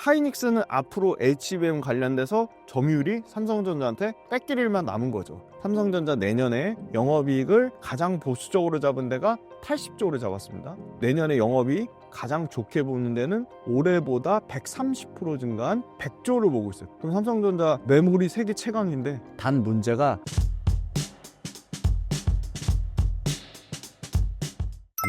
하이닉스는 앞으로 HBM 관련돼서 점유율이 삼성전자한테 뺏길 일만 남은 거죠. 삼성전자 내년에 영업이익을 가장 보수적으로 잡은 데가 80쪽으로 잡았습니다. 내년에 영업이익 가장 좋게 보는 데는 올해보다 130% 증가한 100조를 보고 있어요. 그럼 삼성전자 메모리 세계 최강인데, 단 문제가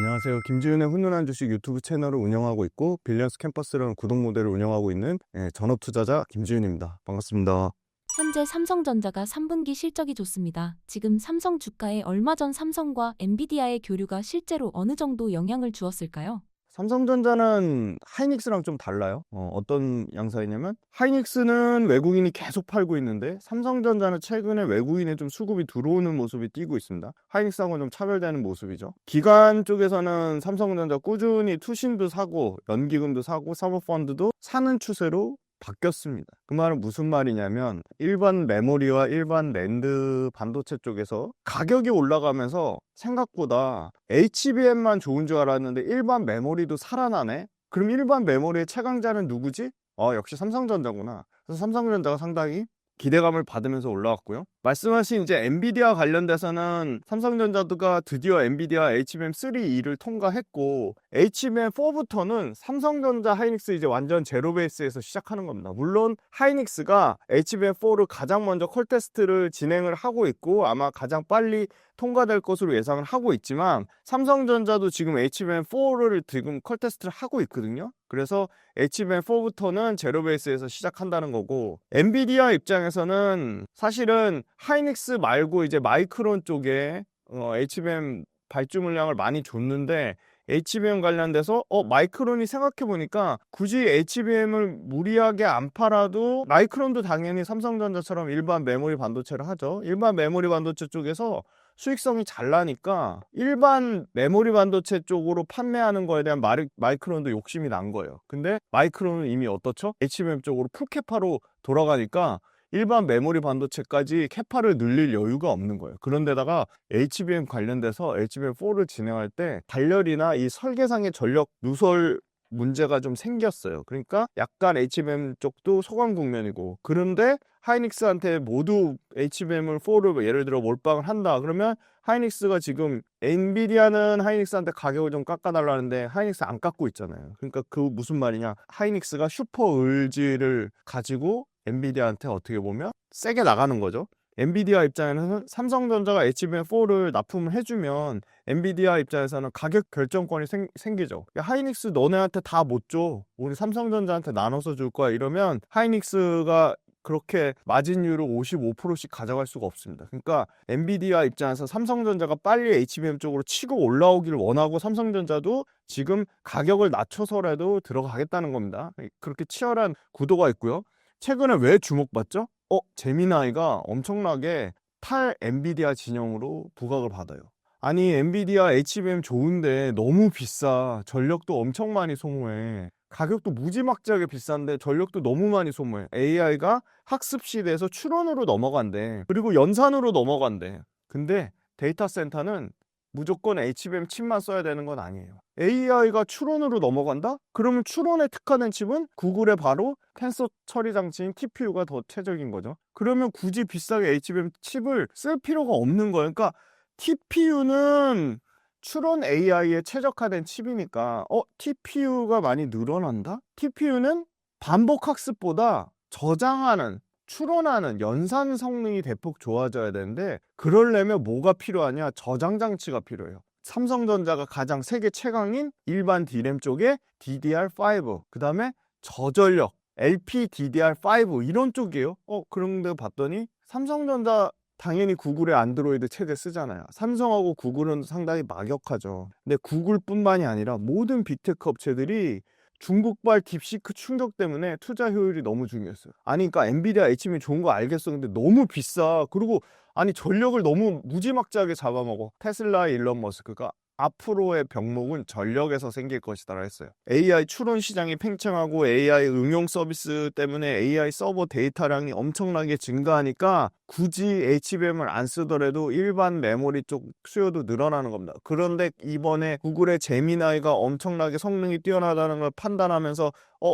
안녕하세요. 김지윤의 훈훈한 주식 유튜브 채널을 운영하고 있고 빌리언스 캠퍼스라는 구독 모델을 운영하고 있는 전업투자자 김지윤입니다. 반갑습니다. 현재 삼성전자가 3분기 실적이 좋습니다. 지금 삼성 주가에 얼마 전 삼성과 엔비디아의 교류가 실제로 어느 정도 영향을 주었을까요? 삼성전자는 하이닉스랑 좀 달라요. 어떤 양사이냐면 하이닉스는 외국인이 계속 팔고 있는데 삼성전자는 최근에 외국인의 좀 수급이 들어오는 모습이 띄고 있습니다. 하이닉스하고는 좀 차별되는 모습이죠. 기관 쪽에서는 삼성전자 꾸준히 투신도 사고 연기금도 사고 사모펀드도 사는 추세로 바뀌었습니다. 그 말은 무슨 말이냐면 일반 메모리와 일반 낸드 반도체 쪽에서 가격이 올라가면서 생각보다 HBM만 좋은 줄 알았는데 일반 메모리도 살아나네? 그럼 일반 메모리의 최강자는 누구지? 역시 삼성전자구나. 그래서 삼성전자가 상당히 기대감을 받으면서 올라왔고요. 말씀하신 이제 엔비디아 관련돼서는 삼성전자가 드디어 엔비디아 HBM3E를 통과했고 HBM4부터는 삼성전자 하이닉스 이제 완전 제로 베이스에서 시작하는 겁니다. 물론 하이닉스가 HBM4를 가장 먼저 컬 테스트를 진행을 하고 있고 아마 가장 빨리 통과될 것으로 예상을 하고 있지만 삼성전자도 지금 HBM4를 지금 컬 테스트를 하고 있거든요. 그래서 HBM4부터는 제로 베이스에서 시작한다는 거고, 엔비디아 입장에서는 사실은 하이닉스 말고 이제 마이크론 쪽에 HBM 발주 물량을 많이 줬는데 HBM 관련돼서 마이크론이 생각해보니까 굳이 HBM을 무리하게 안 팔아도 마이크론도 당연히 삼성전자처럼 일반 메모리 반도체를 하죠. 일반 메모리 반도체 쪽에서 수익성이 잘 나니까 일반 메모리 반도체 쪽으로 판매하는 거에 대한 마이크론도 욕심이 난 거예요. 근데 마이크론은 이미 어떻죠? HBM 쪽으로 풀캐파로 돌아가니까 일반 메모리 반도체까지 캐파를 늘릴 여유가 없는 거예요. 그런데다가 HBM 관련돼서 HBM4를 진행할 때 단열이나 이 설계상의 전력 누설 문제가 좀 생겼어요. 그러니까 약간 HBM 쪽도 소강 국면이고, 그런데 하이닉스한테 모두 HBM을 4를 예를 들어 몰빵을 한다 그러면 하이닉스가 지금 엔비디아는 하이닉스한테 가격을 좀 깎아달라는데 하이닉스 안 깎고 있잖아요. 그러니까 그 무슨 말이냐, 하이닉스가 슈퍼 의지를 가지고 엔비디아한테 어떻게 보면 세게 나가는 거죠. 엔비디아 입장에서는 삼성전자가 HBM4를 납품을 해주면 엔비디아 입장에서는 가격 결정권이 생기죠. 하이닉스 너네한테 다 못 줘, 우리 삼성전자한테 나눠서 줄 거야 이러면 하이닉스가 그렇게 마진율을 55%씩 가져갈 수가 없습니다. 그러니까 엔비디아 입장에서 삼성전자가 빨리 HBM 쪽으로 치고 올라오기를 원하고 삼성전자도 지금 가격을 낮춰서라도 들어가겠다는 겁니다. 그렇게 치열한 구도가 있고요. 최근에 왜 주목받죠? 제미나이가 엄청나게 탈 엔비디아 진영으로 부각을 받아요. 아니 엔비디아 HBM 좋은데 너무 비싸, 전력도 엄청 많이 소모해, 가격도 무지막지하게 비싼데 전력도 너무 많이 소모해, AI가 학습 시대에서 추론으로 넘어간대, 그리고 연산으로 넘어간대. 근데 데이터 센터는 무조건 HBM 칩만 써야 되는 건 아니에요. AI가 추론으로 넘어간다? 그러면 추론에 특화된 칩은 구글의 바로 텐서 처리 장치인 TPU가 더 최적인 거죠. 그러면 굳이 비싸게 HBM 칩을 쓸 필요가 없는 거예요. 그러니까 TPU는 추론 AI에 최적화된 칩이니까 TPU가 많이 늘어난다? TPU는 반복 학습보다 저장하는, 추론하는 연산 성능이 대폭 좋아져야 되는데 그러려면 뭐가 필요하냐? 저장 장치가 필요해요. 삼성전자가 가장 세계 최강인 일반 D램 쪽에 DDR5, 그 다음에 저전력 LPDDR5 이런 쪽이에요. 그런데 봤더니 삼성전자 당연히 구글의 안드로이드 체제 쓰잖아요. 삼성하고 구글은 상당히 막역하죠. 근데 구글뿐만이 아니라 모든 빅테크 업체들이 중국발 딥시크 충격 때문에 투자 효율이 너무 중요했어요. 아니 그러니까 엔비디아 HBM 좋은 거 알겠어, 근데 너무 비싸. 그리고 아니 전력을 너무 무지막지하게 잡아먹어. 테슬라의 일론 머스크가 앞으로의 병목은 전력에서 생길 것이다라 했어요. AI 추론 시장이 팽창하고 AI 응용 서비스 때문에 AI 서버 데이터량이 엄청나게 증가하니까 굳이 HBM을 안 쓰더라도 일반 메모리 쪽 수요도 늘어나는 겁니다. 그런데 이번에 구글의 제미나이가 엄청나게 성능이 뛰어나다는 걸 판단하면서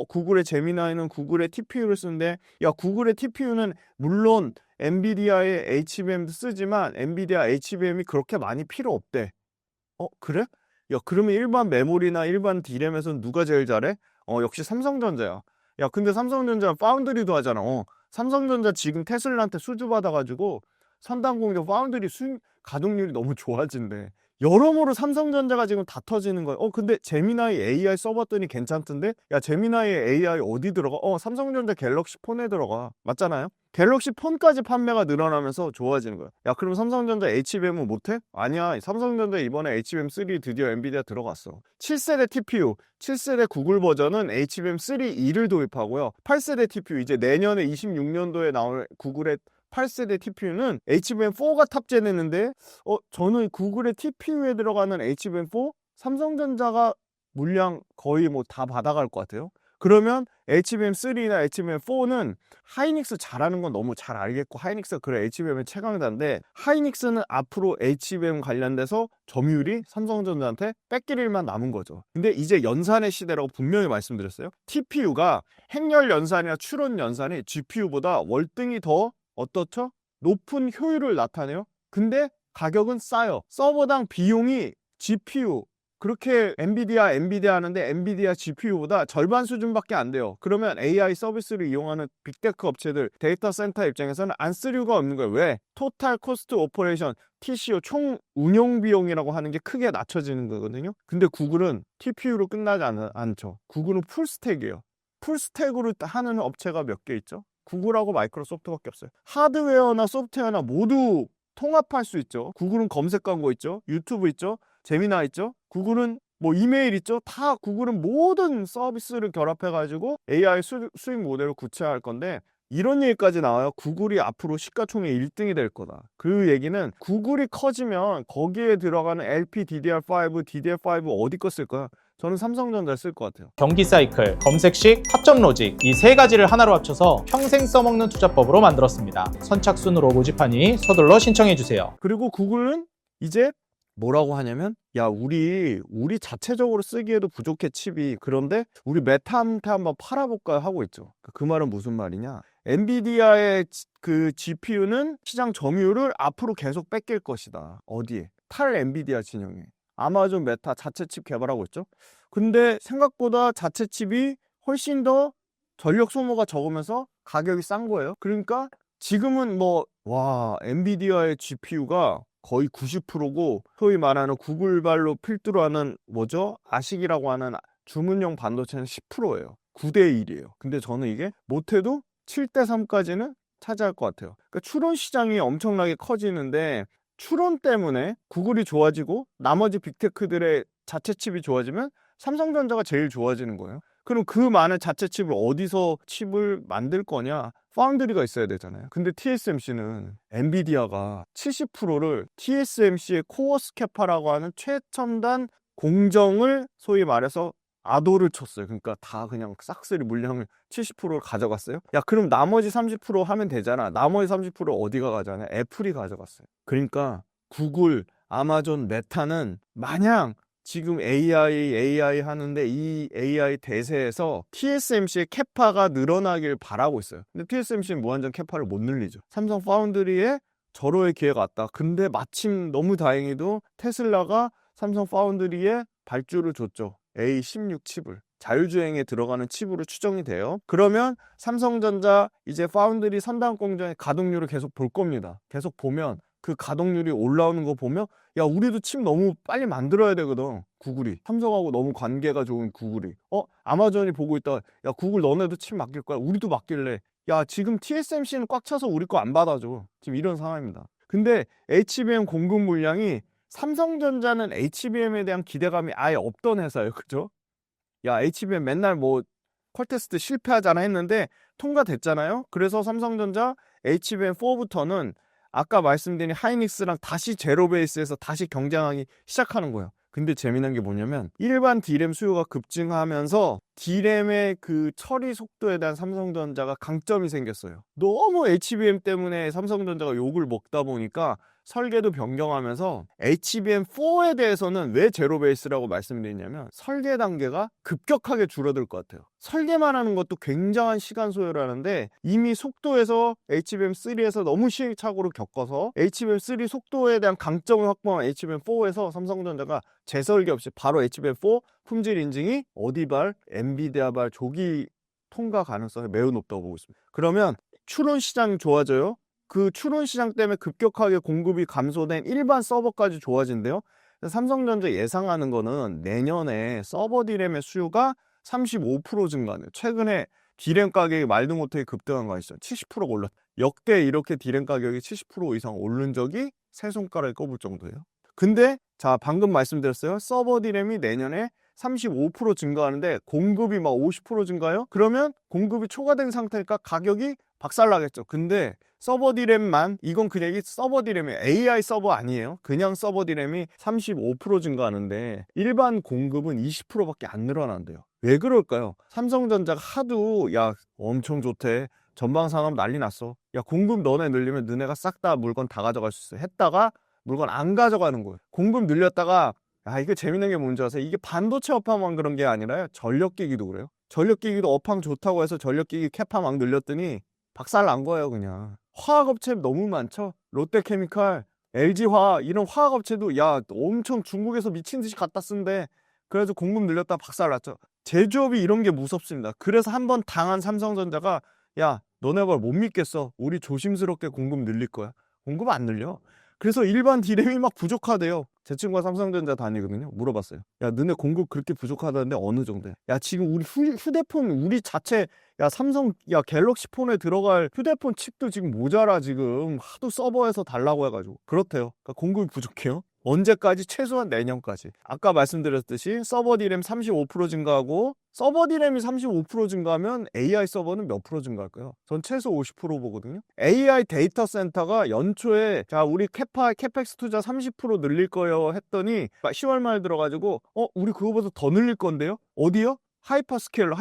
구글의 제미나이는 구글의 TPU를 쓰는데, 야, 구글의 TPU는 물론 엔비디아의 HBM도 쓰지만 엔비디아 HBM이 그렇게 많이 필요 없대. 그래? 야, 그러면 일반 메모리나 일반 D램에서는 누가 제일 잘해? 역시 삼성전자야. 야, 근데 삼성전자는 파운드리도 하잖아. 삼성전자 지금 테슬라한테 수주 받아가지고 선단 공정 파운드리 가동률이 너무 좋아진대. 여러모로 삼성전자가 지금 다 터지는 거야. 근데 제미나이 AI 써봤더니 괜찮던데? 야, 제미나이 AI 어디 들어가? 삼성전자 갤럭시 폰에 들어가. 맞잖아요? 갤럭시 폰까지 판매가 늘어나면서 좋아지는 거야. 야, 그럼 삼성전자 HBM은 못해? 아니야. 삼성전자 이번에 HBM3 드디어 엔비디아 들어갔어. 7세대 TPU, 7세대 구글 버전은 HBM3E를 도입하고요. 8세대 TPU, 이제 내년에 26년도에 나올 구글의 8세대 TPU는 HBM4가 탑재되는데, 저는 구글의 TPU에 들어가는 HBM4 삼성전자가 물량 거의 뭐 다 받아갈 것 같아요. 그러면 HBM3나 HBM4는 하이닉스 잘하는 건 너무 잘 알겠고, 하이닉스가 그래 HBM의 최강자인데, 하이닉스는 앞으로 HBM 관련돼서 점유율이 삼성전자한테 뺏길 일만 남은 거죠. 근데 이제 연산의 시대라고 분명히 말씀드렸어요. TPU가 행렬 연산이나 추론 연산이 GPU보다 월등히 더 어떻죠? 높은 효율을 나타내요. 근데 가격은 싸요. 서버당 비용이 GPU, 그렇게 엔비디아 하는데 엔비디아 GPU보다 절반 수준밖에 안 돼요. 그러면 AI 서비스를 이용하는 빅테크 업체들, 데이터 센터 입장에서는 안 쓸 이유가 없는 거예요. 왜? 토탈 코스트 오퍼레이션, TCO, 총 운용 비용이라고 하는 게 크게 낮춰지는 거거든요. 근데 구글은 TPU로 끝나지 않죠. 구글은 풀스택이에요. 풀스택으로 하는 업체가 몇 개 있죠? 구글하고 마이크로소프트밖에 없어요. 하드웨어나 소프트웨어나 모두 통합할 수 있죠. 구글은 검색 광고 있죠. 유튜브 있죠. 재미나 있죠. 구글은 뭐 이메일 있죠. 다 구글은 모든 서비스를 결합해가지고 AI 수익 모델을 구체화할 건데, 이런 얘기까지 나와요. 구글이 앞으로 시가총액 1등이 될 거다. 그 얘기는 구글이 커지면 거기에 들어가는 LPDDR5, DDR5 어디 거 쓸 거야? 저는 삼성전자 쓸 것 같아요. 경기 사이클, 검색식, 합점 로직 이 세 가지를 하나로 합쳐서 평생 써먹는 투자법으로 만들었습니다. 선착순으로 모집하니 서둘러 신청해주세요. 그리고 구글은 이제 뭐라고 하냐면, 야, 우리 자체적으로 쓰기에도 부족해 칩이. 그런데 우리 메타한테 한번 팔아볼까 하고 있죠. 그 말은 무슨 말이냐? 엔비디아의 그 GPU는 시장 점유율을 앞으로 계속 뺏길 것이다. 어디에? 탈 엔비디아 진영에. 아마존 메타 자체 칩 개발하고 있죠. 근데 생각보다 자체 칩이 훨씬 더 전력 소모가 적으면서 가격이 싼 거예요. 그러니까 지금은 엔비디아의 GPU가 거의 90%고, 소위 말하는 구글발로 필두로 하는 아식이라고 하는 주문용 반도체는 10%예요. 9대 1이에요. 근데 저는 이게 못해도 7대 3까지는 차지할 것 같아요. 그러니까 추론 시장이 엄청나게 커지는데, 추론 때문에 구글이 좋아지고 나머지 빅테크들의 자체 칩이 좋아지면 삼성전자가 제일 좋아지는 거예요. 그럼 그 많은 자체 칩을 어디서 칩을 만들 거냐? 파운드리가 있어야 되잖아요. 근데 TSMC는 엔비디아가 70%를 TSMC의 코어스캐파라고 하는 최첨단 공정을 소위 말해서 아도를 쳤어요. 그러니까 다 그냥 싹쓸이 물량을 70%를 가져갔어요. 야, 그럼 나머지 30% 하면 되잖아. 나머지 30% 어디가 가져가냐? 애플이 가져갔어요. 그러니까 구글, 아마존, 메타는 마냥 지금 AI 하는데 이 AI 대세에서 TSMC의 캐파가 늘어나길 바라고 있어요. 근데 TSMC는 무한정 캐파를 못 늘리죠. 삼성 파운드리에 절호의 기회가 왔다. 근데 마침 너무 다행히도 테슬라가 삼성 파운드리에 발주를 줬죠. A16 칩을. 자율주행에 들어가는 칩으로 추정이 돼요. 그러면 삼성전자 이제 파운드리 선단 공정의 가동률을 계속 볼 겁니다. 계속 보면 그 가동률이 올라오는 거 보면, 야, 우리도 칩 너무 빨리 만들어야 되거든. 구글이. 삼성하고 너무 관계가 좋은 구글이. 아마존이 보고 있다가, 야, 구글 너네도 칩 맡길 거야. 우리도 맡길래. 야, 지금 TSMC는 꽉 차서 우리 거 안 받아줘. 지금 이런 상황입니다. 근데 HBM 공급 물량이, 삼성전자는 HBM에 대한 기대감이 아예 없던 회사예요. 그죠? 야, HBM 맨날 퀄테스트 실패하잖아 했는데 통과됐잖아요. 그래서 삼성전자 HBM4부터는 아까 말씀드린 하이닉스랑 다시 제로 베이스에서 다시 경쟁하기 시작하는 거예요. 근데 재미난 게 뭐냐면 일반 D램 수요가 급증하면서 D램의 그 처리 속도에 대한 삼성전자가 강점이 생겼어요. 너무 HBM 때문에 삼성전자가 욕을 먹다 보니까 설계도 변경하면서 HBM4에 대해서는 왜 제로 베이스라고 말씀드리냐면 설계 단계가 급격하게 줄어들 것 같아요. 설계만 하는 것도 굉장한 시간 소요라는데 이미 속도에서 HBM3에서 너무 시행착오를 겪어서 HBM3 속도에 대한 강점을 확보한 HBM4에서 삼성전자가 재설계 없이 바로 HBM4 품질 인증이 어디발, 엔비디아발 조기 통과 가능성이 매우 높다고 보고 있습니다. 그러면 추론 시장이 좋아져요. 그 추론 시장 때문에 급격하게 공급이 감소된 일반 서버까지 좋아진대요. 삼성전자 예상하는 거는 내년에 서버 D램의 수요가 35% 증가하네요. 최근에 D램 가격이 말도 못하게 급등한 거 아시죠? 70%가 올랐. 역대 이렇게 D램 가격이 70% 이상 오른 적이 세 손가락에 꼽을 정도예요. 근데 자 방금 말씀드렸어요. 서버 D램이 내년에 35% 증가하는데 공급이 막 50% 증가해요? 그러면 공급이 초과된 상태니까 가격이 박살나겠죠. 근데 서버 D램만, 이건 그냥 서버 D램이 AI 서버 아니에요. 그냥 서버 D램이 35% 증가하는데 일반 공급은 20%밖에 안 늘어난대요. 왜 그럴까요? 삼성전자가 하도 야 엄청 좋대, 전방 산업 난리 났어, 야 공급 너네 늘리면 너네가 싹 다 물건 다 가져갈 수 있어 했다가 물건 안 가져가는 거예요. 공급 늘렸다가 이게 재밌는 게 뭔지 아세요? 이게 반도체 업황만 그런 게 아니라요, 전력기기도 그래요. 전력기기도 업황 좋다고 해서 전력기기 캐파 막 늘렸더니 박살 난 거예요. 그냥 화학업체 너무 많죠. 롯데케미칼, LG화학 이런 화학업체도 야 엄청 중국에서 미친 듯이 갖다 쓴대. 그래서 공급 늘렸다 박살 났죠. 제조업이 이런 게 무섭습니다. 그래서 한번 당한 삼성전자가 야 너네 걸 못 믿겠어, 우리 조심스럽게 공급 늘릴 거야. 공급 안 늘려. 그래서 일반 D램이 막 부족하대요. 제 친구가 삼성전자 다니거든요. 물어봤어요. 야 너네 공급 그렇게 부족하다는데 어느 정도야? 야 지금 우리 휴대폰 우리 자체, 야 삼성, 야 갤럭시 폰에 들어갈 휴대폰 칩도 지금 모자라. 지금 하도 서버에서 달라고 해가지고 그렇대요. 그러니까 공급이 부족해요. 언제까지? 최소한 내년까지. 아까 말씀드렸듯이 서버 D램 35% 증가하고, 서버 D램이 35% 증가하면 AI 서버는 몇 프로 증가할까요? 전 최소 50% 보거든요. AI 데이터 센터가 연초에 자 우리 캐펙스 투자 30% 늘릴 거예요 했더니 10월 말에 들어가지고 우리 그거보다 더 늘릴 건데요? 어디요? 하이퍼스케일러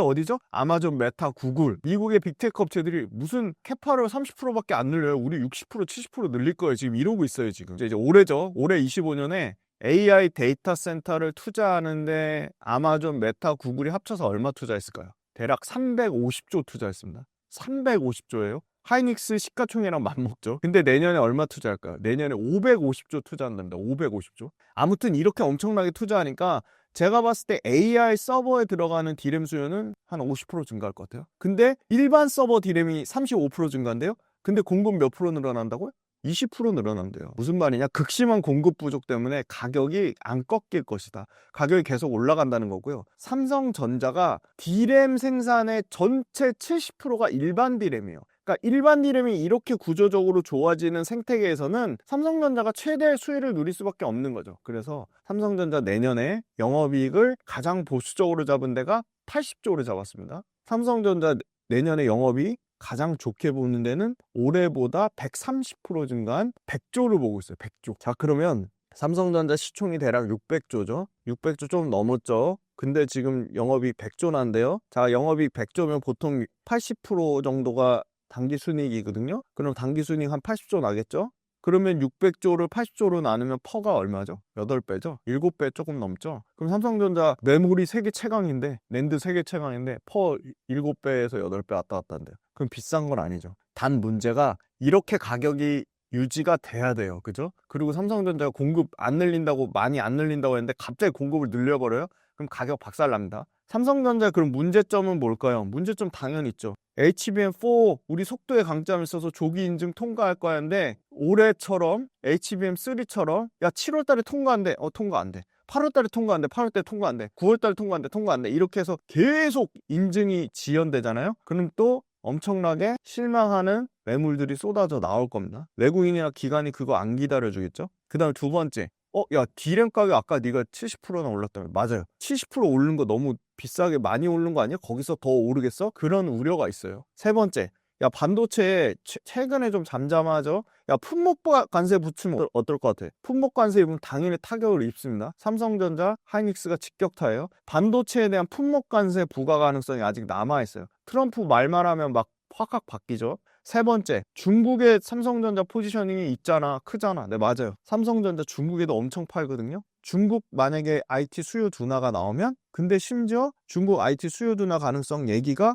어디죠? 아마존, 메타, 구글. 미국의 빅테크 업체들이 무슨 캐파를 30%밖에 안 늘려요. 우리 60%, 70% 늘릴 거예요. 지금 이러고 있어요. 지금 이제 올해죠. 올해 25년에 AI 데이터 센터를 투자하는데 아마존, 메타, 구글이 합쳐서 얼마 투자했을까요? 대략 350조 투자했습니다. 350조예요. 하이닉스 시가총액이랑 맞먹죠. 근데 내년에 얼마 투자할까요? 내년에 550조 투자한답니다. 550조. 아무튼 이렇게 엄청나게 투자하니까 제가 봤을 때 AI 서버에 들어가는 D램 수요는 한 50% 증가할 것 같아요. 근데 일반 서버 D램이 35% 증가한대요. 근데 공급 몇 프로 늘어난다고요? 20% 늘어난대요. 무슨 말이냐? 극심한 공급 부족 때문에 가격이 안 꺾일 것이다. 가격이 계속 올라간다는 거고요. 삼성전자가 D램 생산의 전체 70%가 일반 D램이에요. 그러니까 일반 D램이 이렇게 구조적으로 좋아지는 생태계에서는 삼성전자가 최대의 수혜를 누릴 수밖에 없는 거죠. 그래서 삼성전자 내년에 영업이익을 가장 보수적으로 잡은 데가 80조를 잡았습니다. 삼성전자 내년에 영업이익 가장 좋게 보는 데는 올해보다 130% 증가한 100조를 보고 있어요. 100조. 자 그러면 삼성전자 시총이 대략 600조죠. 600조 좀 넘었죠. 근데 지금 영업이익 100조 난데요. 자 영업이익 100조면 보통 80% 정도가 당기순이익이거든요. 그럼 당기순이익 한 80조 나겠죠? 그러면 600조를 80조로 나누면 퍼가 얼마죠? 8배죠? 7배 조금 넘죠? 그럼 삼성전자 메모리 세계 최강인데, 낸드 세계 최강인데 퍼 7배에서 8배 왔다 갔다 한대요. 그럼 비싼 건 아니죠. 단 문제가 이렇게 가격이 유지가 돼야 돼요. 그죠? 그리고 삼성전자가 공급 안 늘린다고, 많이 안 늘린다고 했는데 갑자기 공급을 늘려버려요? 그럼 가격 박살납니다. 삼성전자 그럼 문제점은 뭘까요? 문제점 당연히 있죠. HBM4 우리 속도에 강점이 있어서 조기 인증 통과할 거였는데 올해처럼 HBM3처럼 야 7월달에 통과한대. 통과 안 돼. 8월달에 통과 안 돼. 8월달에 통과 안 돼. 9월달에 통과 안 돼. 통과 안 돼. 이렇게 해서 계속 인증이 지연되잖아요. 그럼 또 엄청나게 실망하는 매물들이 쏟아져 나올 겁니다. 외국인이나 기관이 그거 안 기다려주겠죠. 그 다음에 두 번째, 야 D램 가격 아까 네가 70%나 올랐다며. 맞아요. 70% 오른 거 너무 비싸게 많이 오른 거 아니야? 거기서 더 오르겠어? 그런 우려가 있어요. 세 번째, 야, 반도체 최근에 좀 잠잠하죠? 야, 품목 관세 붙이면 어떨 것 같아? 품목 관세 입으면 당연히 타격을 입습니다. 삼성전자, 하이닉스가 직격타예요. 반도체에 대한 품목 관세 부과 가능성이 아직 남아있어요. 트럼프 말만 하면 막 확확 바뀌죠. 세 번째, 중국의 삼성전자 포지셔닝이 있잖아, 크잖아. 네, 맞아요. 삼성전자 중국에도 엄청 팔거든요. 중국 만약에 IT 수요 둔화가 나오면, 근데 심지어 중국 IT 수요 둔화 가능성 얘기가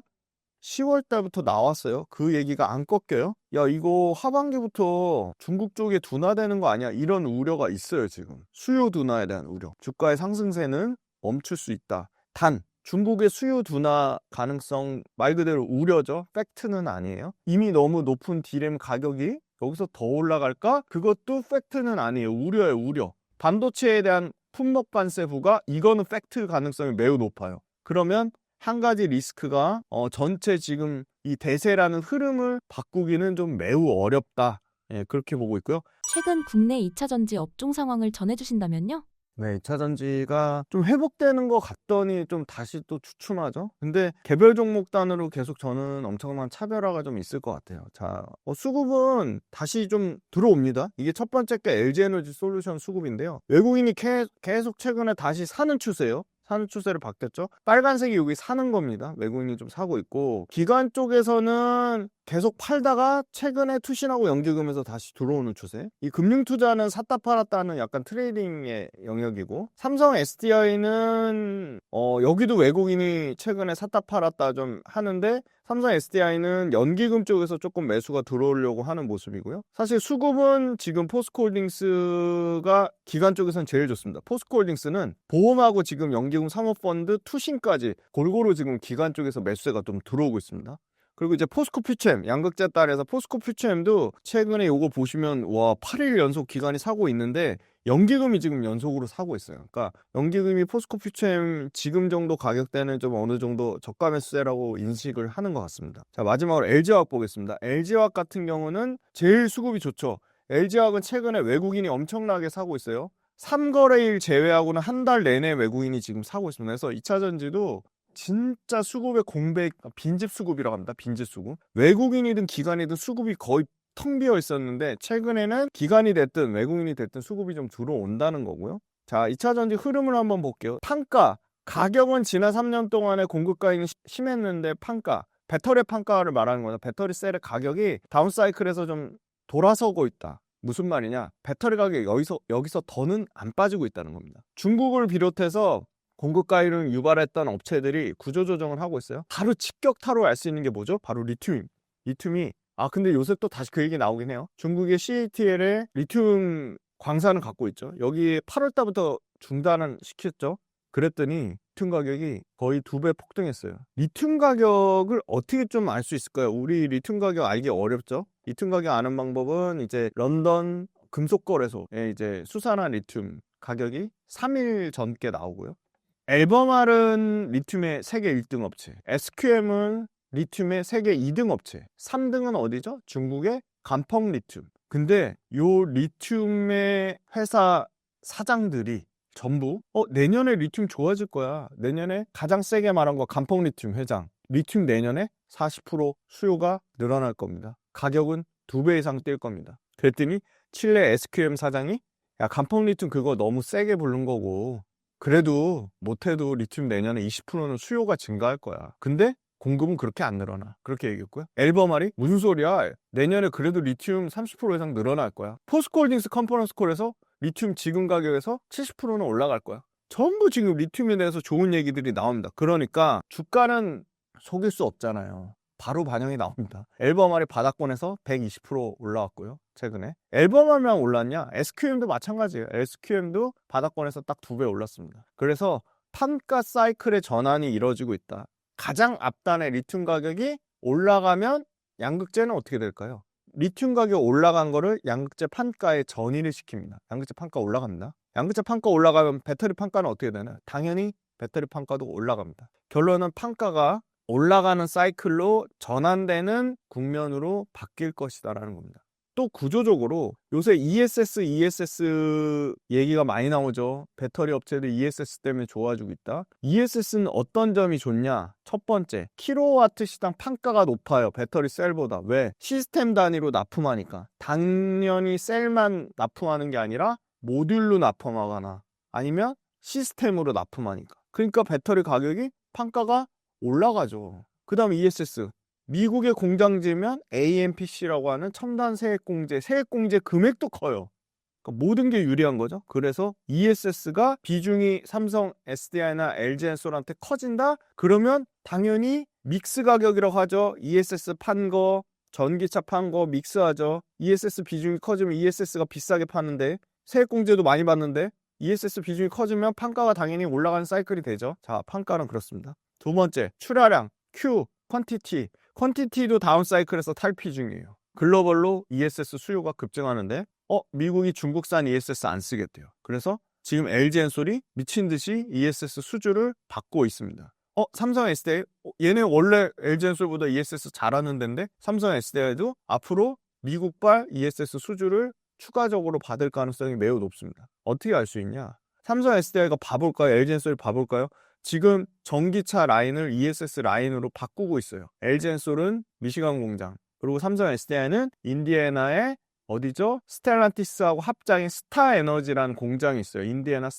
10월 달부터 나왔어요. 그 얘기가 안 꺾여요. 야, 이거 하반기부터 중국 쪽에 둔화되는 거 아니야? 이런 우려가 있어요, 지금. 수요 둔화에 대한 우려. 주가의 상승세는 멈출 수 있다. 단, 중국의 수요 둔화 가능성 말 그대로 우려죠. 팩트는 아니에요. 이미 너무 높은 디램 가격이 여기서 더 올라갈까? 그것도 팩트는 아니에요. 우려예요, 우려. 반도체에 대한 품목 관세 부과, 이거는 팩트 가능성이 매우 높아요. 그러면 한 가지 리스크가 전체 지금 이 대세라는 흐름을 바꾸기는 좀 매우 어렵다. 예, 그렇게 보고 있고요. 최근 국내 2차 전지 업종 상황을 전해주신다면요? 네, 2차 전지가 좀 회복되는 것 같더니 좀 다시 또 주춤하죠. 근데 개별 종목 단으로 계속 저는 엄청난 차별화가 좀 있을 것 같아요. 자, 수급은 다시 좀 들어옵니다. 이게 첫 번째 게 LG에너지 솔루션 수급인데요. 외국인이 계속 최근에 다시 사는 추세예요. 사는 추세를 바뀌었죠. 빨간색이 여기 사는 겁니다. 외국인이 좀 사고 있고, 기관 쪽에서는 계속 팔다가 최근에 투신하고 연기금에서 다시 들어오는 추세. 이 금융 투자는 샀다 팔았다는 약간 트레이딩의 영역이고, 삼성 SDI는 여기도 외국인이 최근에 샀다 팔았다 좀 하는데, 삼성 SDI는 연기금 쪽에서 조금 매수가 들어오려고 하는 모습이고요. 사실 수급은 지금 포스코홀딩스가 기관 쪽에서는 제일 좋습니다. 포스코홀딩스는 보험하고 지금 연기금 사모펀드 투신까지 골고루 지금 기관 쪽에서 매수세가 좀 들어오고 있습니다. 그리고 이제 포스코퓨처엠, 양극재 딸에서 포스코퓨처엠도 최근에 요거 보시면 와 8일 연속 기관이 사고 있는데 연기금이 지금 연속으로 사고 있어요. 그러니까 연기금이 포스코퓨처엠 지금 정도 가격대는 좀 어느 정도 저가 매수세라고 인식을 하는 것 같습니다. 자, 마지막으로 LG화학 보겠습니다. LG화학 같은 경우는 제일 수급이 좋죠. LG화학은 최근에 외국인이 엄청나게 사고 있어요. 3거래일 제외하고는 한 달 내내 외국인이 지금 사고 있습니다. 그래서 2차 전지도 진짜 수급의 공백, 빈집 수급이라고 합니다. 빈집 수급. 외국인이든 기관이든 수급이 거의 텅 비어 있었는데 최근에는 기관이 됐든 외국인이 됐든 수급이 좀 들어온다는 거고요. 자, 2차 전지 흐름을 한번 볼게요. 판가, 가격은 지난 3년 동안에 공급 가격이 심했는데 판가, 배터리 판가를 말하는 거죠. 배터리 셀의 가격이 다운사이클에서 좀 돌아서고 있다. 무슨 말이냐? 배터리 가격이 여기서 더는 안 빠지고 있다는 겁니다. 중국을 비롯해서 공급 가율을 유발했던 업체들이 구조조정을 하고 있어요. 바로 직격타로 알 수 있는 게 뭐죠? 바로 리튬이 근데 요새 또 다시 그 얘기 나오긴 해요. 중국의 CATL에 리튬 광산을 갖고 있죠. 여기 8월 달부터 중단을 시켰죠. 그랬더니 리튬 가격이 거의 2배 폭등했어요. 리튬 가격을 어떻게 좀 알 수 있을까요? 우리 리튬 가격 알기 어렵죠. 리튬 가격 아는 방법은 이제 런던 금속거래소에 이제 수산한 리튬 가격이 3일 전께 나오고요. 앨범알은 리튬의 세계 1등 업체, SQM은 리튬의 세계 2등 업체, 3등은 어디죠? 중국의 간펑 리튬. 근데 요 리튬의 회사 사장들이 전부 내년에 리튬 좋아질 거야. 내년에 가장 세게 말한 거 간펑 리튬 회장. 리튬 내년에 40% 수요가 늘어날 겁니다. 가격은 2배 이상 뛸 겁니다. 그랬더니 칠레 SQM 사장이 야, 간펑 리튬 그거 너무 세게 부른 거고 그래도 못해도 리튬 내년에 20%는 수요가 증가할 거야. 근데 공급은 그렇게 안 늘어나. 그렇게 얘기했고요. 앨범알이 무슨 소리야? 내년에 그래도 리튬 30% 이상 늘어날 거야. 포스코홀딩스 컨퍼런스콜에서 리튬 지금 가격에서 70%는 올라갈 거야. 전부 지금 리튬에 대해서 좋은 얘기들이 나옵니다. 그러니까 주가는 속일 수 없잖아요. 바로 반영이 나옵니다. 앨범알이 바닥권에서 120% 올라왔고요. 최근에. 앨범알만 올랐냐? SQM도 마찬가지예요. SQM도 바닥권에서 딱 2배 올랐습니다. 그래서 판가 사이클의 전환이 이루어지고 있다. 가장 앞단에 리튬 가격이 올라가면 양극재는 어떻게 될까요? 리튬 가격 올라간 거를 양극재 판가에 전이를 시킵니다. 양극재 판가 올라갑니다. 양극재 판가 올라가면 배터리 판가는 어떻게 되나요? 당연히 배터리 판가도 올라갑니다. 결론은 판가가 올라가는 사이클로 전환되는 국면으로 바뀔 것이다라는 겁니다. 또 구조적으로 요새 ESS 얘기가 많이 나오죠. 배터리 업체들 ESS 때문에 좋아지고 있다. ESS는 어떤 점이 좋냐? 첫 번째, 킬로와트 시당 판가가 높아요. 배터리 셀보다. 왜? 시스템 단위로 납품하니까. 당연히 셀만 납품하는 게 아니라 모듈로 납품하거나 아니면 시스템으로 납품하니까. 그러니까 배터리 가격이 판가가 올라가죠. 그 다음 ESS. 미국의 공장 지으면 AMPC라고 하는 첨단 세액공제, 세액공제 금액도 커요. 그러니까 모든 게 유리한 거죠. 그래서 ESS가 비중이 삼성 SDI나 LG엔솔한테 커진다? 그러면 당연히 믹스 가격이라고 하죠. ESS 판 거, 전기차 판 거 믹스하죠. ESS 비중이 커지면 ESS가 비싸게 파는데 세액공제도 많이 받는데 ESS 비중이 커지면 판가가 당연히 올라가는 사이클이 되죠. 자, 판가는 그렇습니다. 두 번째, 출하량, Q, 퀀티티도 다운 사이클에서 탈피 중이에요. 글로벌로 ESS 수요가 급증하는데 미국이 중국산 ESS 안 쓰겠대요. 그래서 지금 LG엔솔이 미친 듯이 ESS 수주를 받고 있습니다. 삼성 SDI 얘네 원래 LG엔솔보다 ESS 잘하는 데인데 삼성 SDI도 앞으로 미국발 ESS 수주를 추가적으로 받을 가능성이 매우 높습니다. 어떻게 알 수 있냐? 삼성 SDI가 봐볼까요? LG엔솔이 봐볼까요? 지금 전기차 라인을 ESS 라인으로 바꾸고 있어요. LG엔솔은 미시간 공장, 그리고 삼성 SDI는 인디애나의 어디죠? 스텔란티스하고 합작인 스타에너지라는 공장이 있어요. 인디애나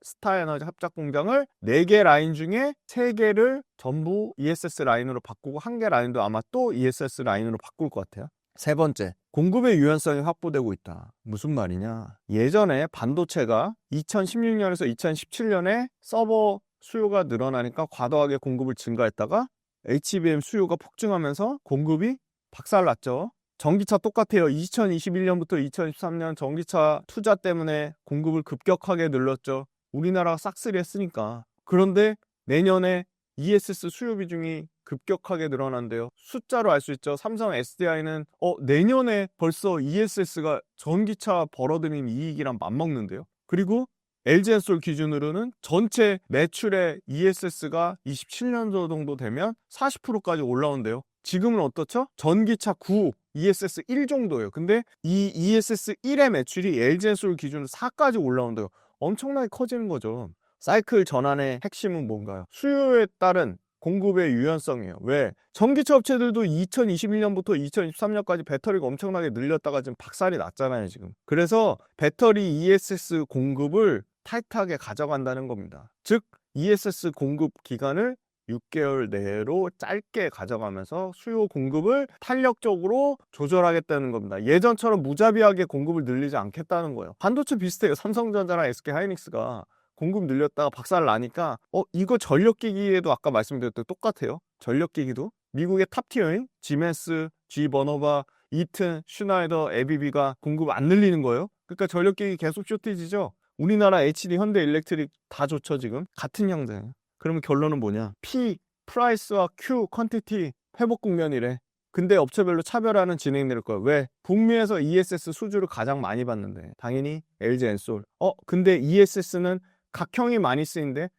스타에너지 합작 공장을 4개 라인 중에 3개를 전부 ESS 라인으로 바꾸고 1개 라인도 아마 또 ESS 라인으로 바꿀 것 같아요. 세 번째, 공급의 유연성이 확보되고 있다. 무슨 말이냐? 예전에 반도체가 2016년에서 2017년에 서버 수요가 늘어나니까 과도하게 공급을 증가했다가 HBM 수요가 폭증하면서 공급이 박살났죠. 전기차 똑같아요. 2021년부터 2023년 전기차 투자 때문에 공급을 급격하게 늘렸죠. 우리나라가 싹쓸이 했으니까. 그런데 내년에 ESS 수요 비중이 급격하게 늘어난대요. 숫자로 알 수 있죠. 삼성 SDI는 내년에 벌써 ESS가 전기차 벌어들인 이익이랑 맞먹는데요. 그리고 LG엔솔 기준으로는 전체 매출의 ESS가 27년도 정도 되면 40%까지 올라온대요. 지금은 어떻죠? 전기차 9, ESS 1 정도예요. 근데 이 ESS 1의 매출이 LG엔솔 기준으로 4까지 올라온대요. 엄청나게 커지는 거죠. 사이클 전환의 핵심은 뭔가요? 수요에 따른 공급의 유연성이에요. 왜? 전기차 업체들도 2021년부터 2023년까지 배터리가 엄청나게 늘렸다가 지금 박살이 났잖아요, 지금. 그래서 배터리 ESS 공급을 타이트하게 가져간다는 겁니다. 즉, ESS 공급 기간을 6개월 내로 짧게 가져가면서 수요 공급을 탄력적으로 조절하겠다는 겁니다. 예전처럼 무자비하게 공급을 늘리지 않겠다는 거예요. 반도체 비슷해요. 삼성전자랑 SK하이닉스가 공급 늘렸다가 박살 나니까 이거 전력기기에도 아까 말씀드렸던 똑같아요. 전력기기도 미국의 탑티어인 지멘스, G버너바, 이튼, 슈나이더, 에비비가 공급 안 늘리는 거예요. 그러니까 전력기기 계속 쇼티지죠. 우리나라 HD, 현대일렉트릭 다 좋죠. 지금 같은 형태예요. 그러면 결론은 뭐냐? P, 프라이스와 Q, 퀀티티 회복 국면이래. 근데 업체별로 차별화는 진행될 거예요. 왜? 북미에서 ESS 수주를 가장 많이 받는데 당연히 LG엔솔. 근데 ESS는 각형이 많이 쓰인데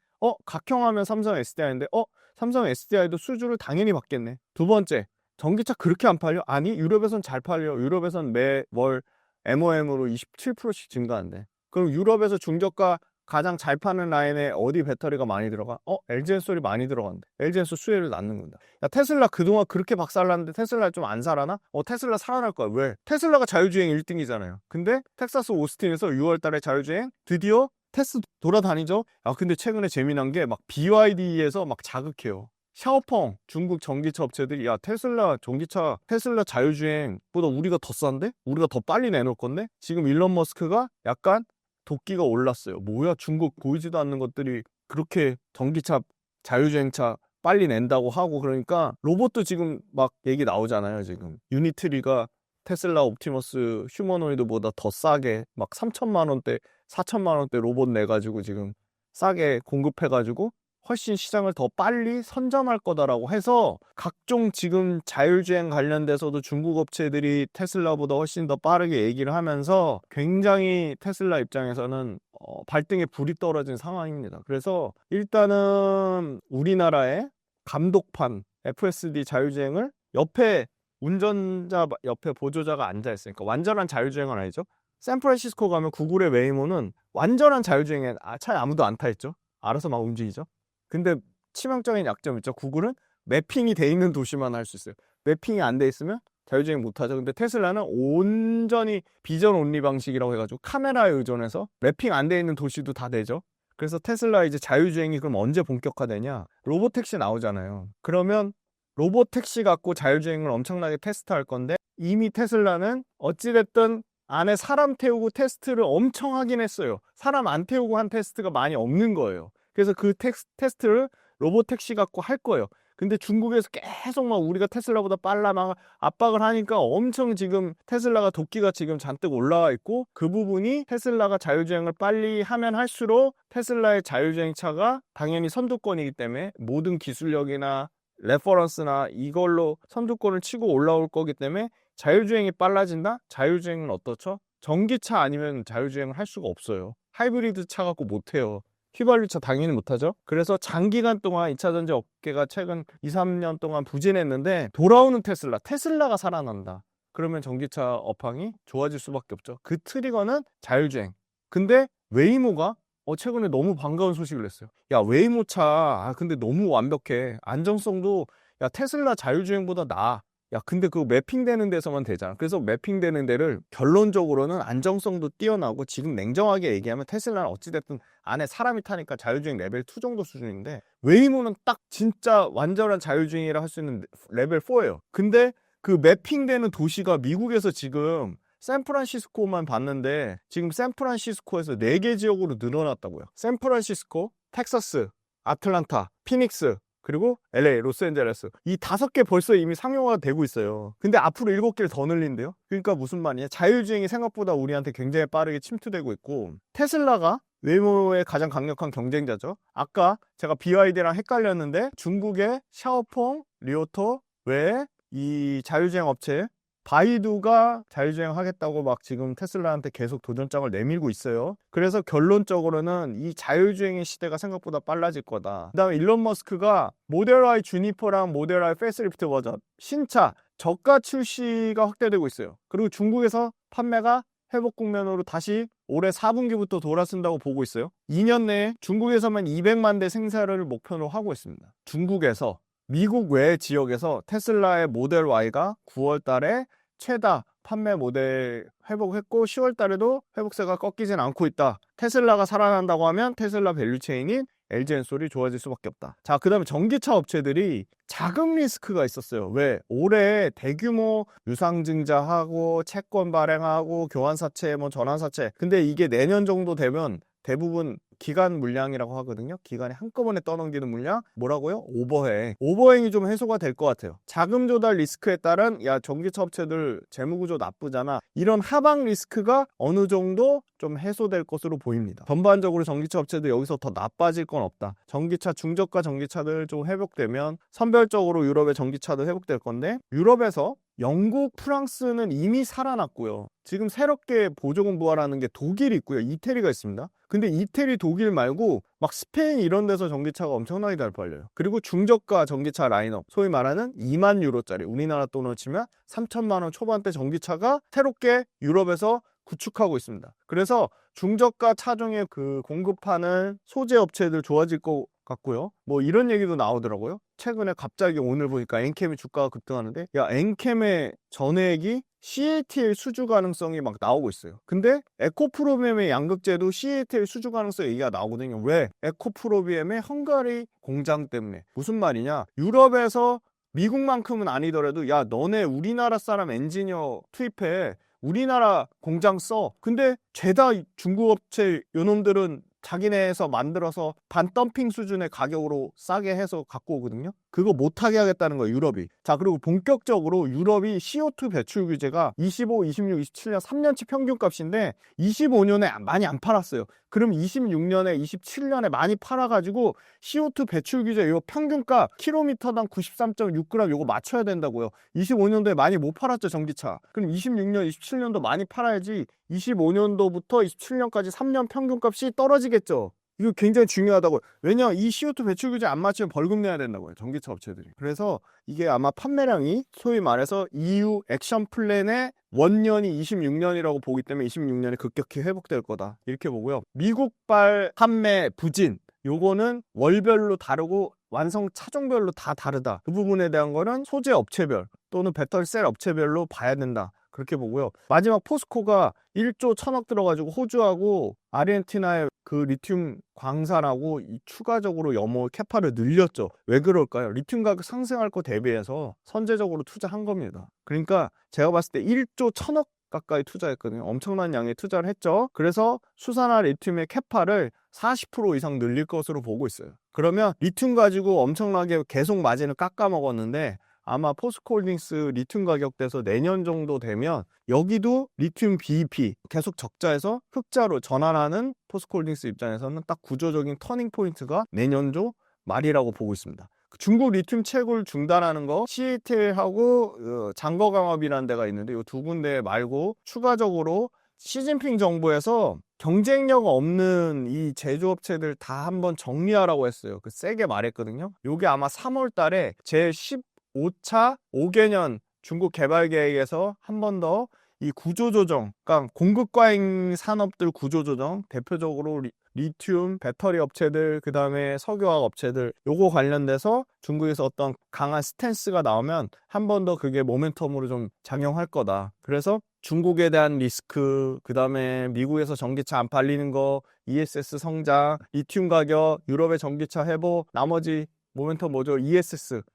각형하면 삼성 SDI인데 삼성 SDI도 수주를 당연히 받겠네. 두 번째, 전기차 그렇게 안 팔려? 아니, 유럽에선 잘 팔려. 유럽에선 매월 MOM으로 27%씩 증가한대. 그럼 유럽에서 중저가 가장 잘 파는 라인에 어디 배터리가 많이 들어가? LG엔솔이 많이 들어간대. LG엔솔 수혜를 낳는 건다. 야, 테슬라 그동안 그렇게 박살났는데 테슬라 좀 안 살아나? 테슬라 살아날 거야. 왜? 테슬라가 자율주행 1등이잖아요. 근데 텍사스 오스틴에서 6월 달에 자율주행 드디어 테스트 돌아다니죠? 근데 최근에 재미난 게 막 BYD에서 막 자극해요. 샤오펑, 중국 전기차 업체들이 테슬라 전기차, 테슬라 자율주행보다 우리가 더 싼데? 우리가 더 빨리 내놓을 건데? 지금 일론 머스크가 약간 도끼가 올랐어요. 뭐야, 중국 보이지도 않는 것들이 그렇게 전기차, 자율주행차 빨리 낸다고 하고. 그러니까 로봇도 지금 막 얘기 나오잖아요. 지금 유니트리가 테슬라 옵티머스 휴머노이드보다 더 싸게 막 3천만 원대, 4천만 원대 로봇 내가지고 지금 싸게 공급해가지고 훨씬 시장을 더 빨리 선점할 거다라고 해서 각종 지금 자율주행 관련돼서도 중국 업체들이 테슬라보다 훨씬 더 빠르게 얘기를 하면서 굉장히 테슬라 입장에서는 발등에 불이 떨어진 상황입니다. 그래서 일단은 우리나라의 감독판 FSD 자율주행을 옆에 운전자 옆에 보조자가 앉아 있으니까 완전한 자율주행은 아니죠. 샌프란시스코 가면 구글의 웨이모는 완전한 자율주행에 차에 아무도 안 타 있죠. 알아서 막 움직이죠. 근데 치명적인 약점이 있죠. 구글은 매핑이 돼 있는 도시만 할 수 있어요. 매핑이 안 돼 있으면 자율주행 못 하죠. 근데 테슬라는 온전히 비전 온리 방식이라고 해가지고 카메라에 의존해서 매핑 안 돼 있는 도시도 다 되죠. 그래서 테슬라 이제 자율주행이 그럼 언제 본격화되냐? 로보택시 나오잖아요. 그러면 로보택시 갖고 자율주행을 엄청나게 테스트할 건데 이미 테슬라는 어찌됐든 안에 사람 태우고 테스트를 엄청 하긴 했어요. 사람 안 태우고 한 테스트가 많이 없는 거예요. 그래서 그 테스트를 로보택시 갖고 할 거예요. 근데 중국에서 계속 막 우리가 테슬라보다 빨라 막 압박을 하니까 엄청 지금 테슬라가 도끼가 지금 잔뜩 올라와 있고, 그 부분이 테슬라가 자율주행을 빨리 하면 할수록 테슬라의 자율주행 차가 당연히 선두권이기 때문에 모든 기술력이나 레퍼런스나 이걸로 선두권을 치고 올라올 거기 때문에 자율주행이 빨라진다? 자율주행은 어떻죠? 전기차 아니면 자율주행을 할 수가 없어요. 하이브리드 차 갖고 못해요. 휘발유차 당연히 못하죠. 그래서 장기간 동안 2차 전지 업계가 최근 2, 3년 동안 부진했는데 돌아오는 테슬라가 살아난다. 그러면 전기차 업황이 좋아질 수밖에 없죠. 그 트리거는 자율주행. 근데 웨이모가 최근에 너무 반가운 소식을 냈어요. 야, 웨이모 차 근데 너무 완벽해. 안정성도 야 테슬라 자율주행보다 나아. 야, 근데 그거 매핑되는 데서만 되잖아. 그래서 매핑되는 데를 결론적으로는 안정성도 뛰어나고, 지금 냉정하게 얘기하면 테슬라는 어찌됐든 안에 사람이 타니까 자율주행 레벨 2 정도 수준인데, 웨이모는 딱 진짜 완전한 자율주행이라 할 수 있는 레벨 4예요. 근데 그 매핑되는 도시가 미국에서 지금 샌프란시스코만 봤는데 지금 샌프란시스코에서 4개 지역으로 늘어났다고요. 샌프란시스코, 텍사스, 아틀란타, 피닉스, 그리고 LA, 로스앤젤레스, 이 5개 벌써 이미 상용화가 되고 있어요. 근데 앞으로 7개를 더 늘린대요. 그러니까 무슨 말이냐, 자율주행이 생각보다 우리한테 굉장히 빠르게 침투되고 있고, 테슬라가 웨이모의 가장 강력한 경쟁자죠. 아까 제가 BYD랑 헷갈렸는데 중국의 샤오퐁, 리오토 외에 이 자율주행 업체 바이두가 자율주행 하겠다고 막 지금 테슬라한테 계속 도전장을 내밀고 있어요. 그래서 결론적으로는 이 자율주행의 시대가 생각보다 빨라질 거다. 그 다음에 일론 머스크가 모델 Y 주니퍼랑 모델 Y 페이스리프트 버전 신차 저가 출시가 확대되고 있어요. 그리고 중국에서 판매가 회복 국면으로 다시 올해 4분기부터 돌아선다고 보고 있어요. 2년 내에 중국에서만 200만 대 생산을 목표로 하고 있습니다. 중국에서, 미국 외 지역에서 테슬라의 모델 Y가 9월 달에 최다 판매 모델 회복했고 10월 달에도 회복세가 꺾이진 않고 있다. 테슬라가 살아난다고 하면 테슬라 밸류체인인 LG 엔솔이 좋아질 수밖에 없다. 자, 그 다음에 전기차 업체들이 자금 리스크가 있었어요. 왜? 올해 대규모 유상증자하고 채권 발행하고 교환사채, 전환사채. 근데 이게 내년 정도 되면 대부분 기간 물량이라고 하거든요. 기간에 한꺼번에 떠넘기는 물량. 뭐라고요? 오버행. 오버행이 좀 해소가 될 것 같아요. 자금 조달 리스크에 따른 전기차 업체들 재무구조 나쁘잖아. 이런 하방 리스크가 어느 정도 좀 해소될 것으로 보입니다. 전반적으로 전기차 업체들 여기서 더 나빠질 건 없다. 전기차 중저가 전기차들 좀 회복되면 선별적으로 유럽의 전기차도 회복될 건데, 유럽에서 영국, 프랑스는 이미 살아났고요. 지금 새롭게 보조금 부활하는 게 독일이 있고요. 이태리가 있습니다. 근데 이태리, 독일 말고 막 스페인 이런 데서 전기차가 엄청나게 잘 팔려요. 그리고 중저가 전기차 라인업, 소위 말하는 2만 유로짜리, 우리나라 돈으로 치면 3천만 원 초반대 전기차가 새롭게 유럽에서 구축하고 있습니다. 그래서 중저가 차종에 그 공급하는 소재 업체들 좋아질 것 같고요. 이런 얘기도 나오더라고요. 최근에 갑자기 오늘 보니까 엔캠의 주가가 급등하는데, 엔캠의 전액이 CATL 수주 가능성이 막 나오고 있어요. 근데 에코프로비엠의 양극재도 CATL 수주 가능성 얘기가 나오거든요. 왜? 에코프로비엠의 헝가리 공장 때문에. 무슨 말이냐, 유럽에서 미국만큼은 아니더라도 너네 우리나라 사람 엔지니어 투입해, 우리나라 공장 써. 근데 죄다 중국 업체 요놈들은 자기네에서 만들어서 반덤핑 수준의 가격으로 싸게 해서 갖고 오거든요. 그거 못하게 하겠다는 거예요, 유럽이. 자, 그리고 본격적으로 유럽이 CO2 배출 규제가 25, 26, 27년 3년치 평균값인데 25년에 많이 안 팔았어요. 그럼 26년에 27년에 많이 팔아가지고 CO2 배출 규제 요 평균값 킬로미터당 93.6g 요거 맞춰야 된다고요. 25년도에 많이 못 팔았죠, 전기차. 그럼 26년, 27년도 많이 팔아야지 25년도부터 27년까지 3년 평균값이 떨어지겠죠. 이거 굉장히 중요하다고. 왜냐 이 CO2 배출 규제 안 맞추면 벌금 내야 된다고요. 전기차 업체들이. 그래서 이게 아마 판매량이 소위 말해서 EU 액션 플랜의 원년이 26년이라고 보기 때문에 26년에 급격히 회복될 거다. 이렇게 보고요. 미국발 판매 부진 요거는 월별로 다르고 완성 차종별로 다 다르다. 그 부분에 대한 거는 소재 업체별 또는 배터리 셀 업체별로 봐야 된다. 그렇게 보고요. 마지막 포스코가 1조 1천억 들어가지고 호주하고 아르헨티나의 그 리튬 광산하고 추가적으로 염호 캐파를 늘렸죠. 왜 그럴까요? 리튬 가격 상승할 거 대비해서 선제적으로 투자한 겁니다. 그러니까 제가 봤을 때 1조 1천억 가까이 투자했거든요. 엄청난 양의 투자를 했죠. 그래서 수산화 리튬의 캐파를 40% 이상 늘릴 것으로 보고 있어요. 그러면 리튬 가지고 엄청나게 계속 마진을 깎아 먹었는데 아마 포스코홀딩스 리튬 가격대에서 내년 정도 되면 여기도 리튬 BEP 계속 적자에서 흑자로 전환하는 포스코홀딩스 입장에서는 딱 구조적인 터닝 포인트가 내년도 말이라고 보고 있습니다. 중국 리튬 채굴 중단하는 거 CATL하고 장거 강업이라는 데가 있는데 이 두 군데 말고 추가적으로 시진핑 정부에서 경쟁력 없는 이 제조업체들 다 한번 정리하라고 했어요. 그 세게 말했거든요. 요게 아마 3월 달에 제15차 5개년 중국 개발 계획에서 한 번 더 이 구조조정, 그러니까 공급과잉 산업들 구조조정, 대표적으로 리튬, 배터리 업체들, 그 다음에 석유화학 업체들, 요거 관련돼서 중국에서 어떤 강한 스탠스가 나오면 한 번 더 그게 모멘텀으로 좀 작용할 거다. 그래서 중국에 대한 리스크, 그 다음에 미국에서 전기차 안 팔리는 거, ESS 성장, 리튬 가격, 유럽의 전기차 회복, 나머지 모멘텀 뭐죠?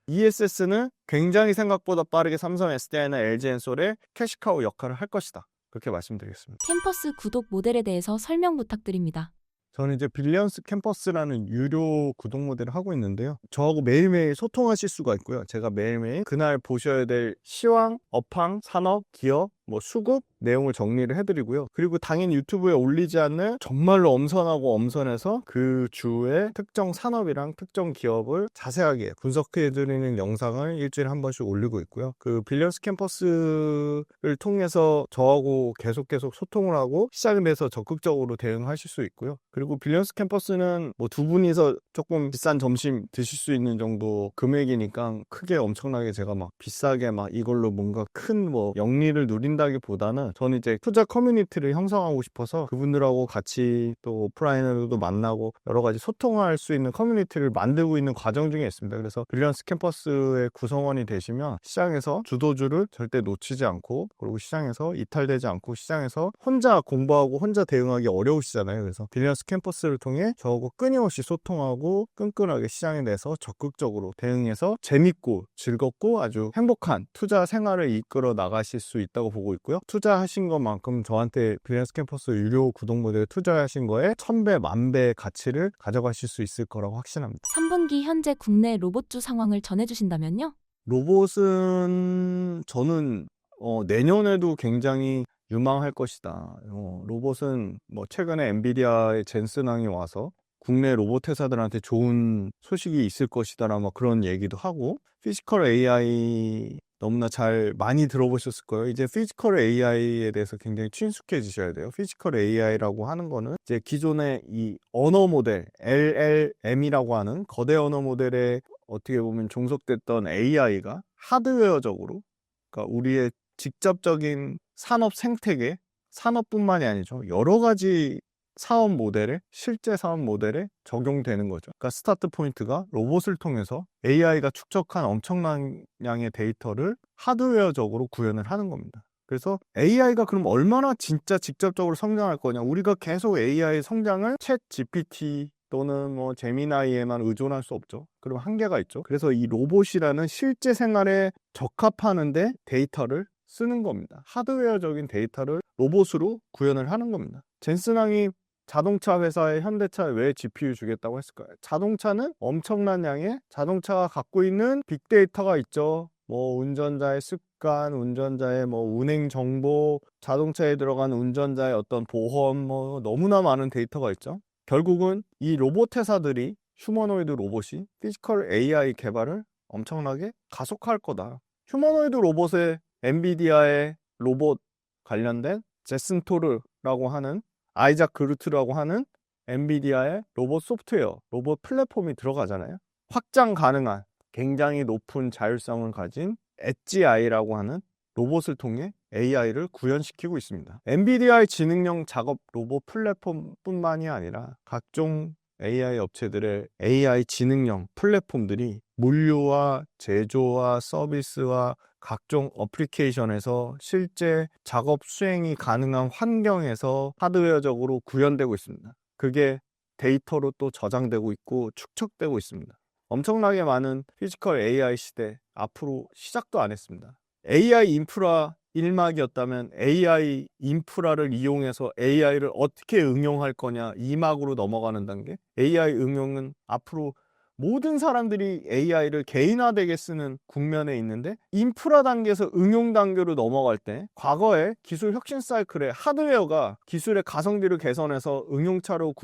ESS는 굉장히 생각보다 빠르게 삼성 SDI나 LG엔솔의 캐시카우 역할을 할 것이다. 그렇게 말씀드리겠습니다. 캠퍼스 구독 모델에 대해서 설명 부탁드립니다. 저는 이제 빌리언스 캠퍼스라는 유료 구독 모델을 하고 있는데요. 저하고 매일매일 소통하실 수가 있고요. 제가 매일매일 그날 보셔야 될 시황, 업황, 산업, 기업, 수급 내용을 정리를 해드리고요. 그리고 당연히 유튜브에 올리지 않는 정말로 엄선하고 엄선해서 그 주의 특정 산업이랑 특정 기업을 자세하게 분석해드리는 영상을 일주일에 한 번씩 올리고 있고요. 그 빌리언스 캠퍼스를 통해서 저하고 계속 소통을 하고 시작에 대해서 적극적으로 대응하실 수 있고요. 그리고 빌리언스 캠퍼스는 두 분이서 조금 비싼 점심 드실 수 있는 정도 금액이니까 크게 엄청나게 제가 비싸게 이걸로 뭔가 큰 영리를 누린다기보다는 저는 이제 투자 커뮤니티를 형성하고 싶어서 그분들하고 같이 또 오프라인으로도 만나고 여러 가지 소통할 수 있는 커뮤니티를 만들고 있는 과정 중에 있습니다. 그래서 빌리언스 캠퍼스의 구성원이 되시면 시장에서 주도주를 절대 놓치지 않고, 그리고 시장에서 이탈되지 않고, 시장에서 혼자 공부하고 혼자 대응하기 어려우시잖아요. 그래서 빌리언스 캠퍼스를 통해 저하고 끊임없이 소통하고 끈끈하게 시장에 대해서 적극적으로 대응해서 재밌고 즐겁고 아주 행복한 투자 생활을 이끌어 나가실 수 있다고 보고 있고요. 투자하신 것만큼 저한테 빌리언스 캠퍼스 유료 구독 모델에 투자하신 거에 1000배, 10,000배의 가치를 가져가실 수 있을 거라고 확신합니다. 3분기 현재 국내 로봇주 상황을 전해주신다면요? 로봇은 저는 내년에도 굉장히 유망할 것이다. 로봇은 최근에 엔비디아의 젠슨왕이 와서 국내 로봇 회사들한테 좋은 소식이 있을 것이다라는 그런 얘기도 하고, 피지컬 AI 너무나 많이 들어보셨을 거예요. 이제 피지컬 AI에 대해서 굉장히 친숙해지셔야 돼요. 피지컬 AI라고 하는 거는 이제 기존의 이 언어 모델, LLM이라고 하는 거대 언어 모델에 어떻게 보면 종속됐던 AI가 하드웨어적으로, 그러니까 우리의 직접적인 산업 생태계, 산업뿐만이 아니죠. 여러 가지 사업 모델에, 실제 사업 모델에 적용되는 거죠. 그러니까 스타트 포인트가 로봇을 통해서 AI가 축적한 엄청난 양의 데이터를 하드웨어적으로 구현을 하는 겁니다. 그래서 AI가 그럼 얼마나 진짜 직접적으로 성장할 거냐. 우리가 계속 AI 성장을 챗 GPT 또는 제미나이에만 의존할 수 없죠. 그럼 한계가 있죠. 그래서 이 로봇이라는 실제 생활에 적합하는데 데이터를 쓰는 겁니다. 하드웨어적인 데이터를 로봇으로 구현을 하는 겁니다. 젠슨왕이 자동차 회사에 현대차에 왜 GPU 주겠다고 했을까요? 자동차는 엄청난 양의 자동차가 갖고 있는 빅데이터가 있죠. 운전자의 습관, 운전자의 운행 정보, 자동차에 들어간 운전자의 어떤 보험, 너무나 많은 데이터가 있죠. 결국은 이 로봇 회사들이, 휴머노이드 로봇이 피지컬 AI 개발을 엄청나게 가속할 거다. 휴머노이드 로봇에 엔비디아의 로봇 관련된 제슨 토르라고 하는, 아이작 그루트라고 하는 엔비디아의 로봇 소프트웨어, 로봇 플랫폼이 들어가잖아요. 확장 가능한 굉장히 높은 자율성을 가진 엣지AI라고 하는 로봇을 통해 AI를 구현시키고 있습니다. 엔비디아의 지능형 작업 로봇 플랫폼뿐만이 아니라 각종 AI 업체들의 AI 지능형 플랫폼들이 물류와 제조와 서비스와 각종 어플리케이션에서 실제 작업 수행이 가능한 환경에서 하드웨어적으로 구현되고 있습니다. 그게 데이터로 또 저장되고 있고 축적되고 있습니다. 엄청나게 많은 피지컬 AI 시대, 앞으로 시작도 안 했습니다. AI 인프라 1막이었다면 AI 인프라를 이용해서 AI를 어떻게 응용할 거냐 2막으로 넘어가는 단계. AI 응용은 앞으로 모든 사람들이 AI를 개인화되게 쓰는 국면에 있는데, 인프라 단계에서 응용 단계로 넘어갈 때 과거에 기술 혁신 사이클에 하드웨어가 기술의 가성비를 개선해서 응용차로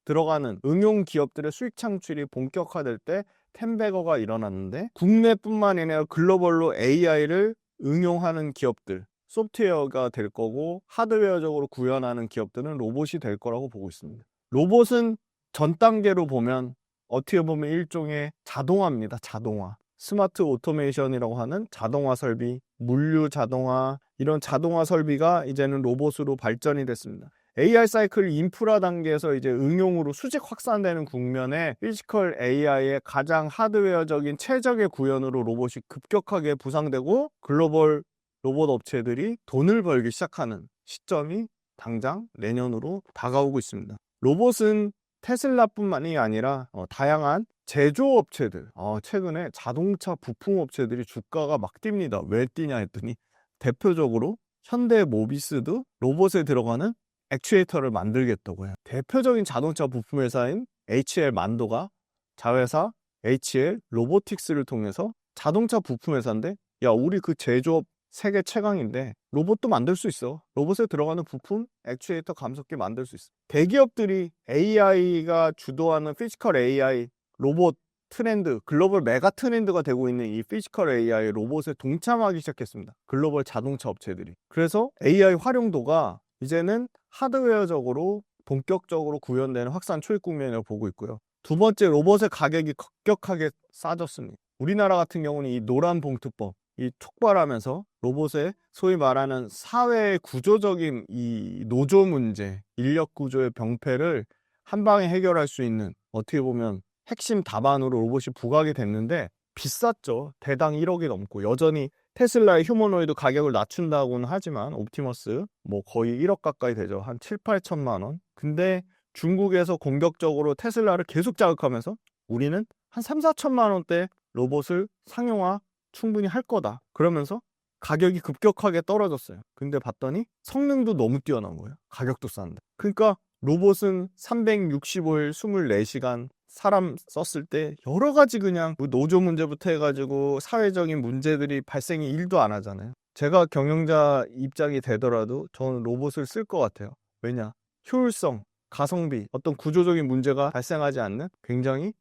들어가는 응용 기업들의 수익 창출이 본격화될 때 텐베거가 일어났는데, 국내뿐만 아니라 글로벌로 AI를 응용하는 기업들, 소프트웨어가 될 거고 하드웨어적으로 구현하는 기업들은 로봇이 될 거라고 보고 있습니다. 로봇은 전 단계로 보면 어떻게 보면 일종의 자동화입니다. 자동화. 스마트 오토메이션이라고 하는 자동화 설비, 물류 자동화, 이런 자동화 설비가 이제는 로봇으로 발전이 됐습니다. AI 사이클 인프라 단계에서 이제 응용으로 수직 확산되는 국면에 피지컬 AI의 가장 하드웨어적인 최적의 구현으로 로봇이 급격하게 부상되고 글로벌 로봇 업체들이 돈을 벌기 시작하는 시점이 당장 내년으로 다가오고 있습니다. 로봇은 테슬라뿐만이 아니라 다양한 제조업체들, 최근에 자동차 부품업체들이 주가가 막 뜁니다. 왜 뛰냐 했더니 대표적으로 현대모비스도 로봇에 들어가는 액추에이터를 만들겠다고 해요. 대표적인 자동차 부품 회사인 HL 만도가 자회사 HL 로보틱스를 통해서 자동차 부품 회사인데, 야, 우리 그 제조업 세계 최강인데 로봇도 만들 수 있어. 로봇에 들어가는 부품, 액추에이터, 감속기 만들 수 있어. 대기업들이 AI가 주도하는 피지컬 AI 로봇 트렌드, 글로벌 메가 트렌드가 되고 있는 이 피지컬 AI 로봇에 동참하기 시작했습니다. 글로벌 자동차 업체들이. 그래서 AI 활용도가 이제는 하드웨어적으로 본격적으로 구현되는 확산 초입 국면이라고 보고 있고요. 두 번째, 로봇의 가격이 급격하게 싸졌습니다. 우리나라 같은 경우는 이 노란 봉투법, 이 촉발하면서 로봇의 소위 말하는 사회의 구조적인 이 노조 문제, 인력 구조의 병폐를 한 방에 해결할 수 있는, 어떻게 보면 핵심 답안으로 로봇이 부각이 됐는데 비쌌죠. 대당 1억이 넘고, 여전히 테슬라의 휴머노이드 가격을 낮춘다고는 하지만 옵티머스 뭐 거의 1억 가까이 되죠. 한 7, 8천만 원. 근데 중국에서 공격적으로 테슬라를 계속 자극하면서 우리는 한 3, 4천만 원대 로봇을 상용화 충분히 할 거다. 그러면서 가격이 급격하게 떨어졌어요. 근데 봤더니 성능도 너무 뛰어난 거예요. 가격도 싼데. 그러니까 로봇은 365일 24시간 사람 썼을 때 여러 가지 그냥 노조 문제부터 해가지고 사회적인 문제들이 발생이 1도 안 하잖아요. 제가 경영자 입장이 되더라도 저는 로봇을 쓸 것 같아요. 왜냐? 효율성, 가성비, 어떤 구조적인 문제가 발생하지 않는 굉장히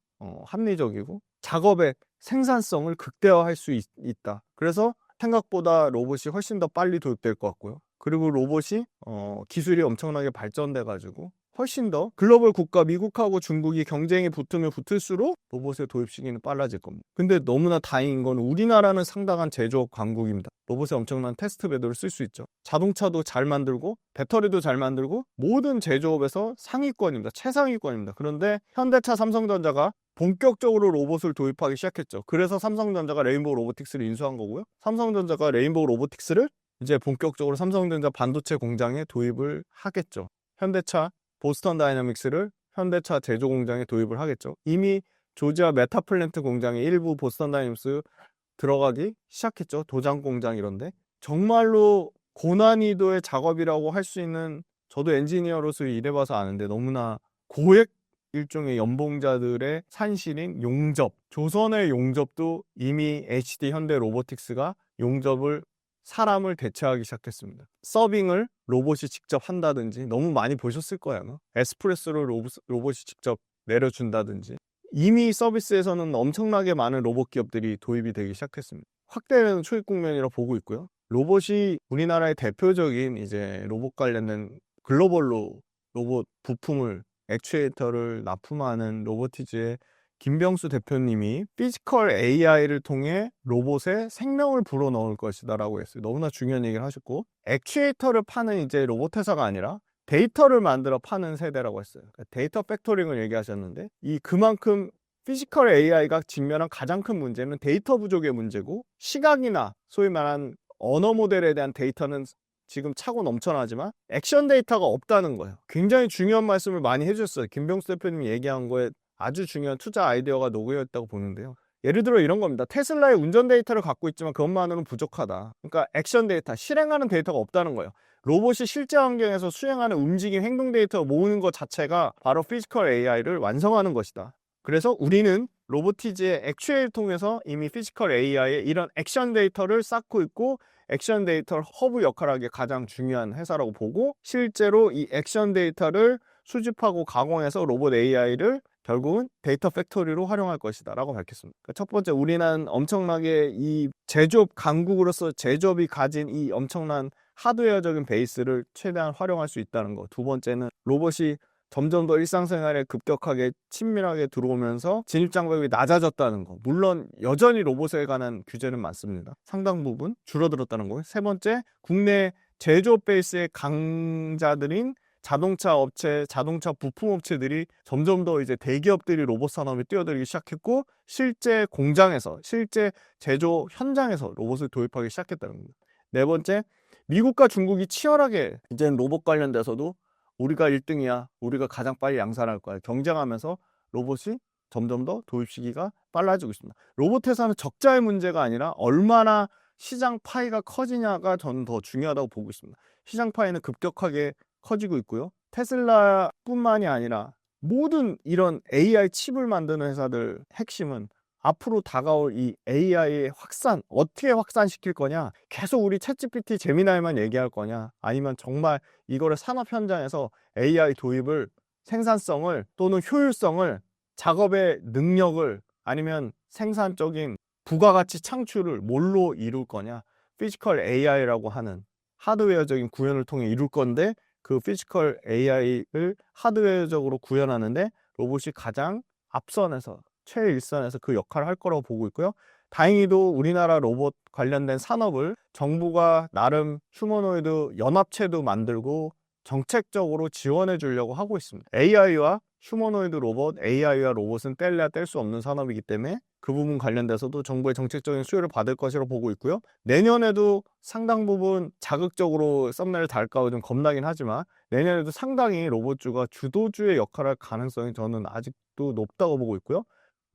합리적이고 작업의 생산성을 극대화할 수 있다. 그래서 생각보다 로봇이 훨씬 더 빨리 도입될 것 같고요. 그리고 로봇이 기술이 엄청나게 발전돼가지고 훨씬 더 글로벌 국가 미국하고 중국이 경쟁이 붙으면 붙을수록 로봇의 도입 시기는 빨라질 겁니다. 근데 너무나 다행인 건 우리나라는 상당한 제조업 강국입니다. 로봇에 엄청난 테스트 베드를 쓸 수 있죠. 자동차도 잘 만들고 배터리도 잘 만들고 모든 제조업에서 상위권입니다. 최상위권입니다. 그런데 현대차, 삼성전자가 본격적으로 로봇을 도입하기 시작했죠. 그래서 삼성전자가 레인보우 로보틱스를 인수한 거고요. 삼성전자가 레인보우 로보틱스를 이제 본격적으로 삼성전자 반도체 공장에 도입을 하겠죠. 현대차 보스턴 다이내믹스를 현대차 제조 공장에 도입을 하겠죠. 이미 조지아 메타플랜트 공장에 일부 보스턴 다이내믹스 들어가기 시작했죠. 도장 공장 이런데. 정말로 고난이도의 작업이라고 할 수 있는, 저도 엔지니어로서 일해봐서 아는데 너무나 고액 일종의 연봉자들의 산실인 용접. 조선의 용접도 이미 HD 현대 로보틱스가 용접을 사람을 대체하기 시작했습니다. 서빙을 로봇이 직접 한다든지, 너무 많이 보셨을 거예요. 에스프레소를 로봇이 직접 내려준다든지. 이미 서비스에서는 엄청나게 많은 로봇 기업들이 도입이 되기 시작했습니다. 확대되는 초입 국면이라 보고 있고요. 로봇이 우리나라의 대표적인 이제 로봇 관련된 글로벌로 로봇 부품을 액추에이터를 납품하는 로보티즈의 김병수 대표님이 피지컬 AI를 통해 로봇에 생명을 불어넣을 것이다 라고 했어요. 너무나 중요한 얘기를 하셨고, 액추에이터를 파는 이제 로봇 회사가 아니라 데이터를 만들어 파는 세대라고 했어요. 그러니까 데이터 팩토링을 얘기하셨는데, 그만큼 피지컬 AI가 직면한 가장 큰 문제는 데이터 부족의 문제고, 시각이나 소위 말한 언어 모델에 대한 데이터는 지금 차고 넘쳐나지만 액션 데이터가 없다는 거예요. 굉장히 중요한 말씀을 많이 해주셨어요. 김병수 대표님이 얘기한 거에 아주 중요한 투자 아이디어가 녹여 있다고 보는데요. 예를 들어 이런 겁니다. 테슬라의 운전 데이터를 갖고 있지만 그것만으로는 부족하다. 그러니까 액션 데이터, 실행하는 데이터가 없다는 거예요. 로봇이 실제 환경에서 수행하는 움직임, 행동 데이터 모으는 것 자체가 바로 피지컬 AI를 완성하는 것이다. 그래서 우리는 로보티즈의 액추에이를 통해서 이미 피지컬 AI의 이런 액션 데이터를 쌓고 있고, 액션 데이터를 허브 역할을 하기에 가장 중요한 회사라고 보고, 실제로 이 액션 데이터를 수집하고 가공해서 로봇 AI를 결국은 데이터 팩토리로 활용할 것이다 라고 밝혔습니다. 그러니까 첫 번째, 우리는 엄청나게 이 제조업 강국으로서 제조업이 가진 이 엄청난 하드웨어적인 베이스를 최대한 활용할 수 있다는 거. 두 번째는 로봇이 점점 더 일상생활에 급격하게 친밀하게 들어오면서 진입장벽이 낮아졌다는 거. 물론 여전히 로봇에 관한 규제는 많습니다. 상당 부분 줄어들었다는 거. 세 번째, 국내 제조업 베이스의 강자들인 자동차 업체, 자동차 부품 업체들이 점점 더 이제 대기업들이 로봇 산업에 뛰어들기 시작했고, 실제 공장에서, 실제 제조 현장에서 로봇을 도입하기 시작했다는 겁니다. 네 번째, 미국과 중국이 치열하게 이제는 로봇 관련돼서도 우리가 1등이야, 우리가 가장 빨리 양산할 거야, 경쟁하면서 로봇이 점점 더 도입 시기가 빨라지고 있습니다. 로봇 회사는 적자의 문제가 아니라 얼마나 시장 파이가 커지냐가 저는 더 중요하다고 보고 있습니다. 시장 파이는 급격하게 커지고 있고요. 테슬라뿐만이 아니라 모든 이런 AI 칩을 만드는 회사들 핵심은 앞으로 다가올 이 AI의 확산, 어떻게 확산시킬 거냐, 계속 우리 챗GPT, 제미나이만 얘기할 거냐, 아니면 정말 이거를 산업 현장에서 AI 도입을, 생산성을 또는 효율성을, 작업의 능력을, 아니면 생산적인 부가가치 창출을 뭘로 이룰 거냐, 피지컬 AI라고 하는 하드웨어적인 구현을 통해 이룰 건데, 그 피지컬 AI를 하드웨어적으로 구현하는데 로봇이 가장 앞선에서, 최일선에서 그 역할을 할 거라고 보고 있고요. 다행히도 우리나라 로봇 관련된 산업을 정부가 나름 휴머노이드 연합체도 만들고 정책적으로 지원해 주려고 하고 있습니다. AI와 휴머노이드 로봇, AI와 로봇은 뗄래야 뗄 수 없는 산업이기 때문에 그 부분 관련돼서도 정부의 정책적인 수요를 받을 것이라고 보고 있고요. 내년에도 상당 부분 자극적으로 썸네일을 달까 좀 겁나긴 하지만 내년에도 상당히 로봇주가 주도주의 역할을 할 가능성이 저는 아직도 높다고 보고 있고요.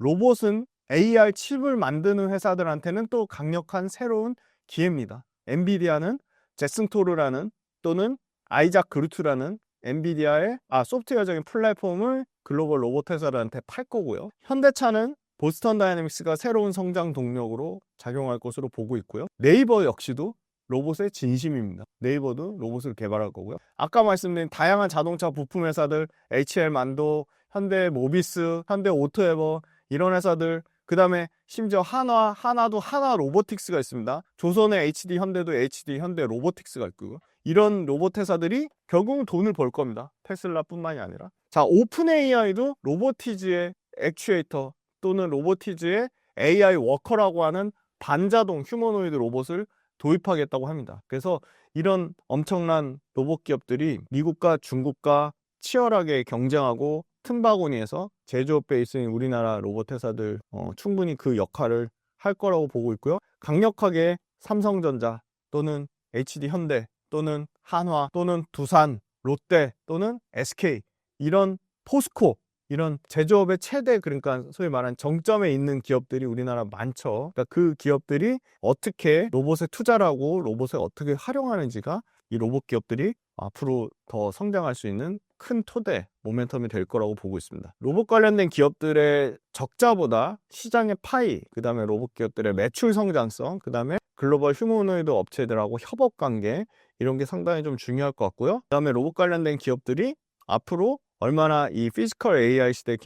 로봇은 AI 칩을 만드는 회사들한테는 또 강력한 새로운 기회입니다. 엔비디아는 제슨 토르라는 또는 아이작 그루트라는 엔비디아의 소프트웨어적인 플랫폼을 글로벌 로봇 회사들한테 팔 거고요. 현대차는 보스턴 다이내믹스가 새로운 성장 동력으로 작용할 것으로 보고 있고요. 네이버 역시도 로봇의 진심입니다. 네이버도 로봇을 개발할 거고요. 아까 말씀드린 다양한 자동차 부품 회사들, HL 만도, 현대 모비스, 현대 오토에버, 이런 회사들, 그 다음에 심지어 하나도 하나 로보틱스가 있습니다. 조선의 HD 현대도 HD 현대 로보틱스가 있고요. 이런 로봇 회사들이 결국은 돈을 벌 겁니다. 테슬라뿐만이 아니라. 자, 오픈 AI도 로보티즈의 액추에이터 또는 로보티즈의 AI 워커라고 하는 반자동 휴머노이드 로봇을 도입하겠다고 합니다. 그래서 이런 엄청난 로봇 기업들이 미국과 중국과 치열하게 경쟁하고 틈바구니에서 제조업 베이스인 우리나라 로봇 회사들 충분히 그 역할을 할 거라고 보고 있고요. 강력하게 삼성전자 또는 HD 현대 또는 한화 또는 두산, 롯데 또는 SK, 이런 포스코, 이런 제조업의 최대, 그러니까 소위 말하는 정점에 있는 기업들이 우리나라 많죠. 그러니까 그 기업들이 어떻게 로봇에 투자를 하고 로봇을 어떻게 활용하는지가 이 로봇 기업들이 앞으로 더 성장할 수 있는 큰 토대, 모멘텀이 될 거라고 보고 있습니다. 로봇 관련된 기업들의 적자보다 시장의 파이, 그 다음에 로봇 기업들의 매출 성장성, 그 다음에 글로벌 휴머노이드 업체들하고 협업 관계, 이런 게 상당히 좀 중요할 것 같고요. 그 다음에 로봇 관련된 기업들이 앞으로 얼마나 이 피지컬 AI 시대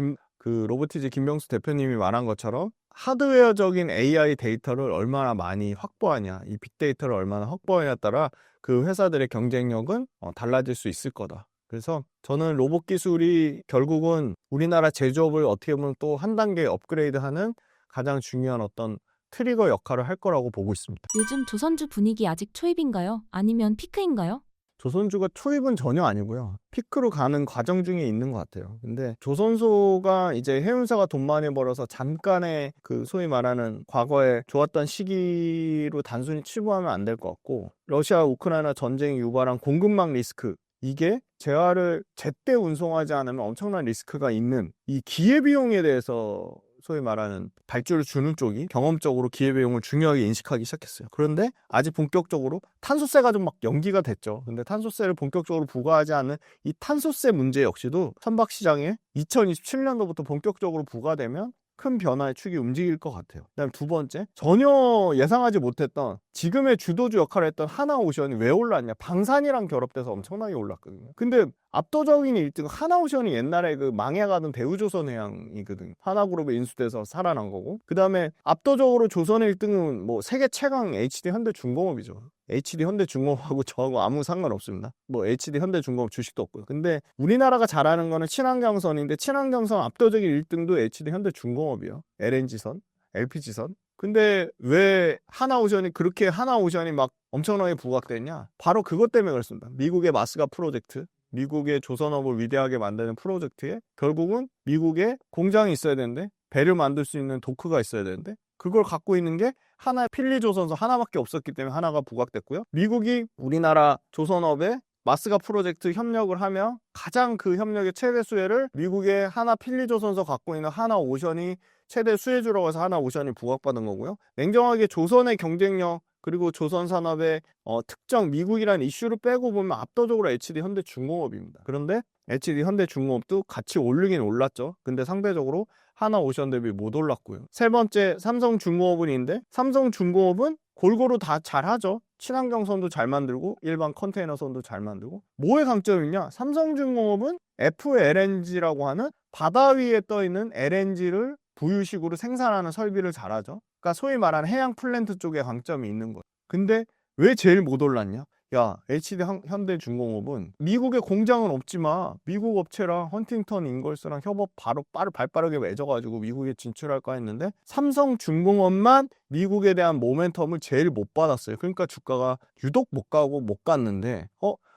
로보티즈 김병수 대표님이 말한 것처럼 하드웨어적인 AI 데이터를 얼마나 많이 확보하냐, 이 빅데이터를 얼마나 확보하냐에 따라 그 회사들의 경쟁력은 달라질 수 있을 거다. 그래서 저는 로봇 기술이 결국은 우리나라 제조업을 어떻게 보면 또 한 단계 업그레이드하는 가장 중요한 어떤 트리거 역할을 할 거라고 보고 있습니다. 요즘 조선주 분위기 아직 초입인가요? 아니면 피크인가요? 조선주가 초입은 전혀 아니고요. 피크로 가는 과정 중에 있는 것 같아요. 근데 조선소가 이제 해운사가 돈 많이 벌어서 잠깐의 그 소위 말하는 과거에 좋았던 시기로 단순히 치부하면 안 될 것 같고, 러시아 우크라이나 전쟁이 유발한 공급망 리스크, 이게 재화를 제때 운송하지 않으면 엄청난 리스크가 있는 이 기회비용에 대해서 소위 말하는 발주를 주는 쪽이 경험적으로 기회비용을 중요하게 인식하기 시작했어요. 그런데 아직 본격적으로 탄소세가 좀 막 연기가 됐죠. 근데 탄소세를 본격적으로 부과하지 않는 이 탄소세 문제 역시도 선박시장에 2027년도부터 본격적으로 부과되면 큰 변화의 축이 움직일 것 같아요. 그다음 두 번째, 전혀 예상하지 못했던 지금의 주도주 역할을 했던 하나오션이 왜 올랐냐? 방산이랑 결합돼서 엄청나게 올랐거든요. 근데 압도적인 1등 하나오션이 옛날에 그 망해가던 대우조선해양이거든요. 하나그룹에 인수돼서 살아난 거고, 그 다음에 압도적으로 조선의 1등은 뭐 세계 최강 HD 현대중공업이죠. HD 현대중공업하고 저하고 아무 상관없습니다. 뭐 HD 현대중공업 주식도 없고요. 근데 우리나라가 잘하는 거는 친환경선인데, 친환경선 압도적인 1등도 HD 현대중공업이요. LNG선, LPG선. 근데 왜 하나오션이 그렇게 하나오션이 막 엄청나게 부각됐냐? 바로 그것 때문에 그렇습니다. 미국의 마스가 프로젝트, 미국의 조선업을 위대하게 만드는 프로젝트에 결국은 미국에 공장이 있어야 되는데, 배를 만들 수 있는 도크가 있어야 되는데, 그걸 갖고 있는 게 하나의 필리조선소 하나밖에 없었기 때문에 하나가 부각됐고요. 미국이 우리나라 조선업에 마스가 프로젝트 협력을 하며 가장 그 협력의 최대 수혜를 미국의 하나 필리조선소 갖고 있는 하나오션이 최대 수혜주라고 해서 하나오션이 부각받은 거고요. 냉정하게 조선의 경쟁력 그리고 조선 산업의 특정 미국이라는 이슈를 빼고 보면 압도적으로 HD 현대중공업입니다. 그런데 HD 현대중공업도 같이 오르긴 올랐죠. 근데 상대적으로 하나오션 대비 못 올랐고요. 세 번째, 삼성중공업은인데, 삼성중공업은 골고루 다 잘하죠. 친환경선도 잘 만들고 일반 컨테이너선도 잘 만들고. 뭐의 강점이냐? 삼성중공업은 FLNG라고 하는 바다 위에 떠 있는 LNG를 부유식으로 생산하는 설비를 잘하죠. 그러니까 소위 말하는 해양 플랜트 쪽에 강점이 있는 거예요. 근데 왜 제일 못 올랐냐? 야, HD 현대중공업은 미국에 공장은 없지만 미국 업체랑 헌팅턴 인걸스랑 협업 바로 발빠르게 맺어가지고 미국에 진출할까 했는데, 삼성중공업만 미국에 대한 모멘텀을 제일 못 받았어요. 그러니까 주가가 유독 못 가고 못 갔는데,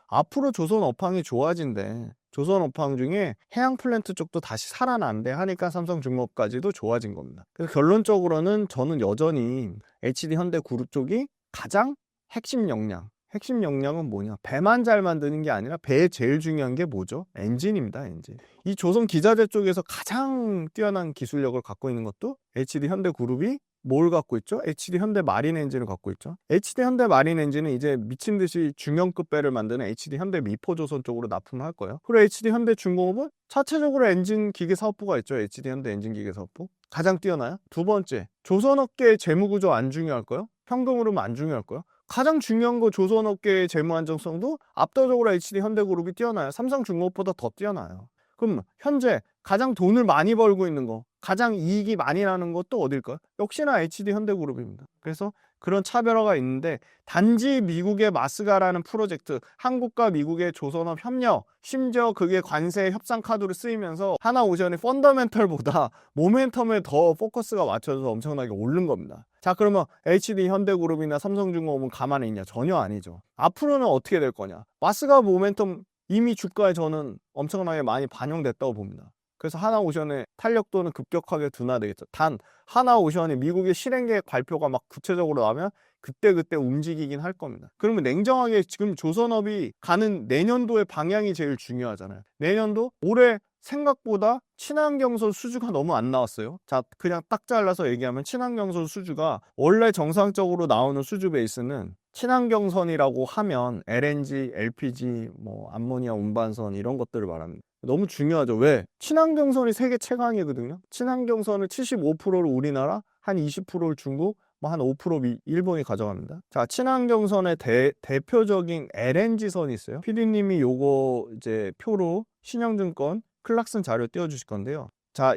앞으로 조선 업황이 좋아진대. 조선 업황 중에 해양 플랜트 쪽도 다시 살아난대 하니까 삼성중공업까지도 좋아진 겁니다. 그래서 결론적으로는 저는 여전히 HD 현대그룹 쪽이 가장 핵심 역량은 뭐냐? 배만 잘 만드는 게 아니라 배에 제일 중요한 게 뭐죠? 엔진입니다, 엔진. 이 조선 기자재 쪽에서 가장 뛰어난 기술력을 갖고 있는 것도 HD 현대그룹이 뭘 갖고 있죠? HD 현대 마린 엔진을 갖고 있죠. HD 현대 마린 엔진은 이제 미친 듯이 중형급 배를 만드는 HD 현대 미포조선 쪽으로 납품을 할 거예요. 그리고 HD 현대중공업은 자체적으로 엔진 기계 사업부가 있죠. HD 현대 엔진 기계 사업부. 가장 뛰어나요. 두 번째, 조선업계의 재무구조 안 중요할까요? 현금흐름 안 중요할까요? 가장 중요한 거 조선업계의 재무 안정성도 압도적으로 HD 현대그룹이 뛰어나요. 삼성중공업보다 더 뛰어나요. 그럼 현재 가장 돈을 많이 벌고 있는 거, 가장 이익이 많이 나는 것도 어딜까요? 역시나 HD 현대그룹입니다. 그래서 그런 차별화가 있는데, 단지 미국의 마스가라는 프로젝트, 한국과 미국의 조선업 협력, 심지어 그게 관세 협상 카드로 쓰이면서 하나오션의 펀더멘털보다 모멘텀에 더 포커스가 맞춰져서 엄청나게 오른 겁니다. 자, 그러면 HD 현대그룹이나 삼성중공업은 가만히 있냐? 전혀 아니죠. 앞으로는 어떻게 될 거냐? 마스가 모멘텀 이미 주가에 저는 엄청나게 많이 반영됐다고 봅니다. 그래서 하나오션의 탄력도는 급격하게 둔화되겠죠. 단 하나오션이 미국의 실행계획 발표가 막 구체적으로 나면 그때 움직이긴 할 겁니다. 그러면 냉정하게 지금 조선업이 가는 내년도의 방향이 제일 중요하잖아요. 내년도 올해 생각보다 친환경선 수주가 너무 안 나왔어요. 자, 그냥 딱 잘라서 얘기하면 친환경선 수주가 원래 정상적으로 나오는 수주 베이스는 친환경선이라고 하면 LNG, LPG, 뭐 암모니아 운반선 이런 것들을 말합니다. 너무 중요하죠. 왜? 친환경선이 세계 최강이거든요. 친환경선을 75%를 우리나라, 한 20%를 중국, 뭐 한 5% 일본이 가져갑니다. 자, 친환경선의 대표적인 LNG선이 있어요. PD님이 요거 이제 표로 신영증권 클락슨 자료 띄워주실 건데요. 자,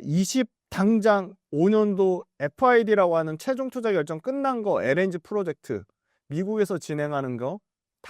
당장 5년도 FID라고 하는 최종 투자 결정 끝난 거 LNG 프로젝트 미국에서 진행하는 거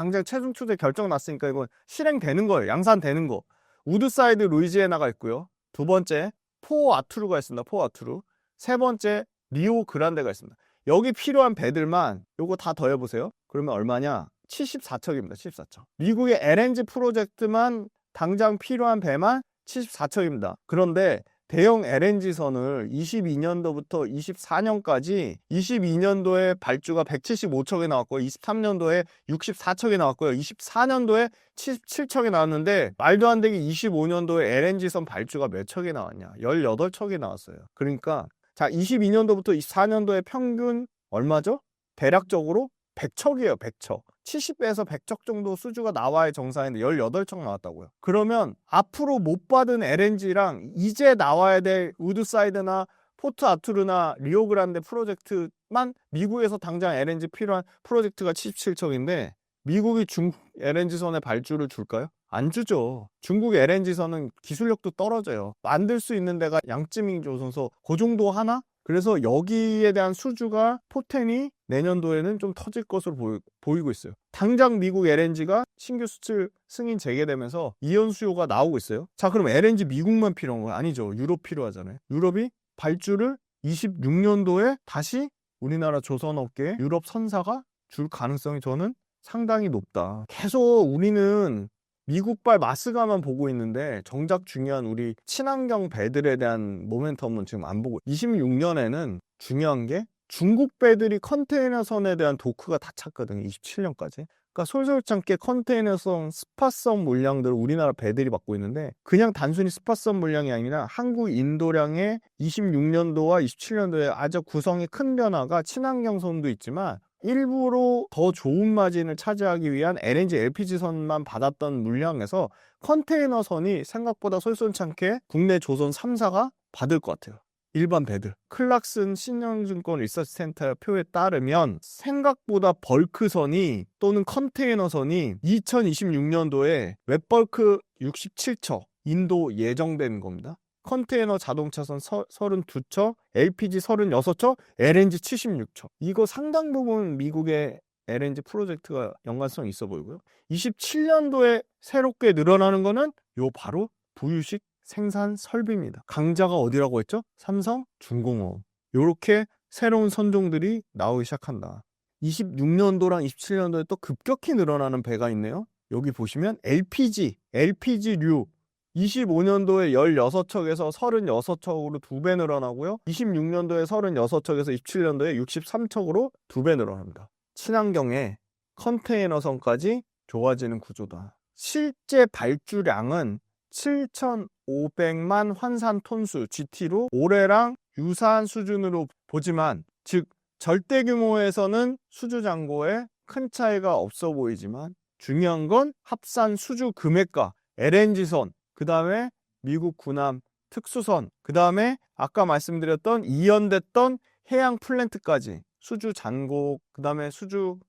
당장 최종 투자 결정 났으니까 이건 실행되는 거예요. 양산되는 거. 우드사이드 루이지애나가 있고요. 두 번째 포 아투르가 있습니다. 포 아투르. 세 번째 리오 그란데가 있습니다. 여기 필요한 배들만 요거 다 더해보세요. 그러면 얼마냐? 74척입니다. 74척. 미국의 LNG 프로젝트만 당장 필요한 배만 74척입니다. 그런데 대형 LNG선을 22년도부터 24년까지 22년도에 발주가 175척이 나왔고요. 23년도에 64척이 나왔고요. 24년도에 77척이 나왔는데 말도 안 되게 25년도에 LNG선 발주가 몇 척이 나왔냐? 18척이 나왔어요. 그러니까 자 22년도부터 24년도에 평균 얼마죠? 대략적으로 100척이에요. 100척. 70배에서 100척 정도 수주가 나와야 정상인데 18척 나왔다고요. 그러면 앞으로 못 받은 LNG랑 이제 나와야 될 우드사이드나 포트 아투르나 리오그란데 프로젝트만 미국에서 당장 LNG 필요한 프로젝트가 77척인데 미국이 중국 LNG선에 발주를 줄까요? 안 주죠. 중국 LNG선은 기술력도 떨어져요. 만들 수 있는 데가 양쯔밍 조선소 그 정도 하나? 그래서 여기에 대한 수주가 포텐이 내년도에는 좀 터질 것으로 보이고 있어요. 당장 미국 LNG가 신규 수출 승인 재개되면서 이연 수요가 나오고 있어요. 자, 그럼 LNG 미국만 필요한 거야? 아니죠. 유럽 필요하잖아요. 유럽이 발주를 26년도에 다시 우리나라 조선업계 유럽 선사가 줄 가능성이 저는 상당히 높다. 계속 우리는 미국발 마스가만 보고 있는데 정작 중요한 우리 친환경 배들에 대한 모멘텀은 지금 안 보고 26년에는 중요한 게 중국 배들이 컨테이너선에 대한 도크가 다 찼거든요. 27년까지. 그러니까 솔솔찮게 컨테이너선 스팟선 물량들을 우리나라 배들이 받고 있는데 그냥 단순히 스팟선 물량이 아니라 한국 인도량의 26년도와 27년도에 아주 구성이 큰 변화가 친환경선도 있지만 일부러 더 좋은 마진을 차지하기 위한 LNG, LPG선만 받았던 물량에서 컨테이너선이 생각보다 솔솔찮게 국내 조선 3사가 받을 것 같아요. 일반 배들. 클락슨 신영증권 리서치센터 표에 따르면 생각보다 벌크선이 또는 컨테이너선이 2026년도에 웹벌크 67척 인도 예정된 겁니다. 컨테이너 자동차선 32척, LPG 36척, LNG 76척. 이거 상당 부분 미국의 LNG 프로젝트가 연관성이 있어 보이고요. 27년도에 새롭게 늘어나는 거는 요 바로 부유식 생산 설비입니다. 강자가 어디라고 했죠? 삼성, 중공업. 요렇게 새로운 선종들이 나오기 시작한다. 26년도랑 27년도에 또 급격히 늘어나는 배가 있네요. 여기 보시면 LPG류 25년도에 16척에서 36척으로 2배 늘어나고요. 26년도에 36척에서 27년도에 63척으로 2배 늘어납니다. 친환경의 컨테이너선까지 좋아지는 구조다. 실제 발주량은 7,500만 환산 톤수 GT로 올해랑 유사한 수준으로 보지만 즉 절대 규모에서는 수주 잔고에 큰 차이가 없어 보이지만 중요한 건 합산 수주 금액과 LNG선 그 다음에 미국 군함 특수선, 그 다음에 아까 말씀드렸던 이연됐던 해양 플랜트까지 수주 잔고, 그 다음에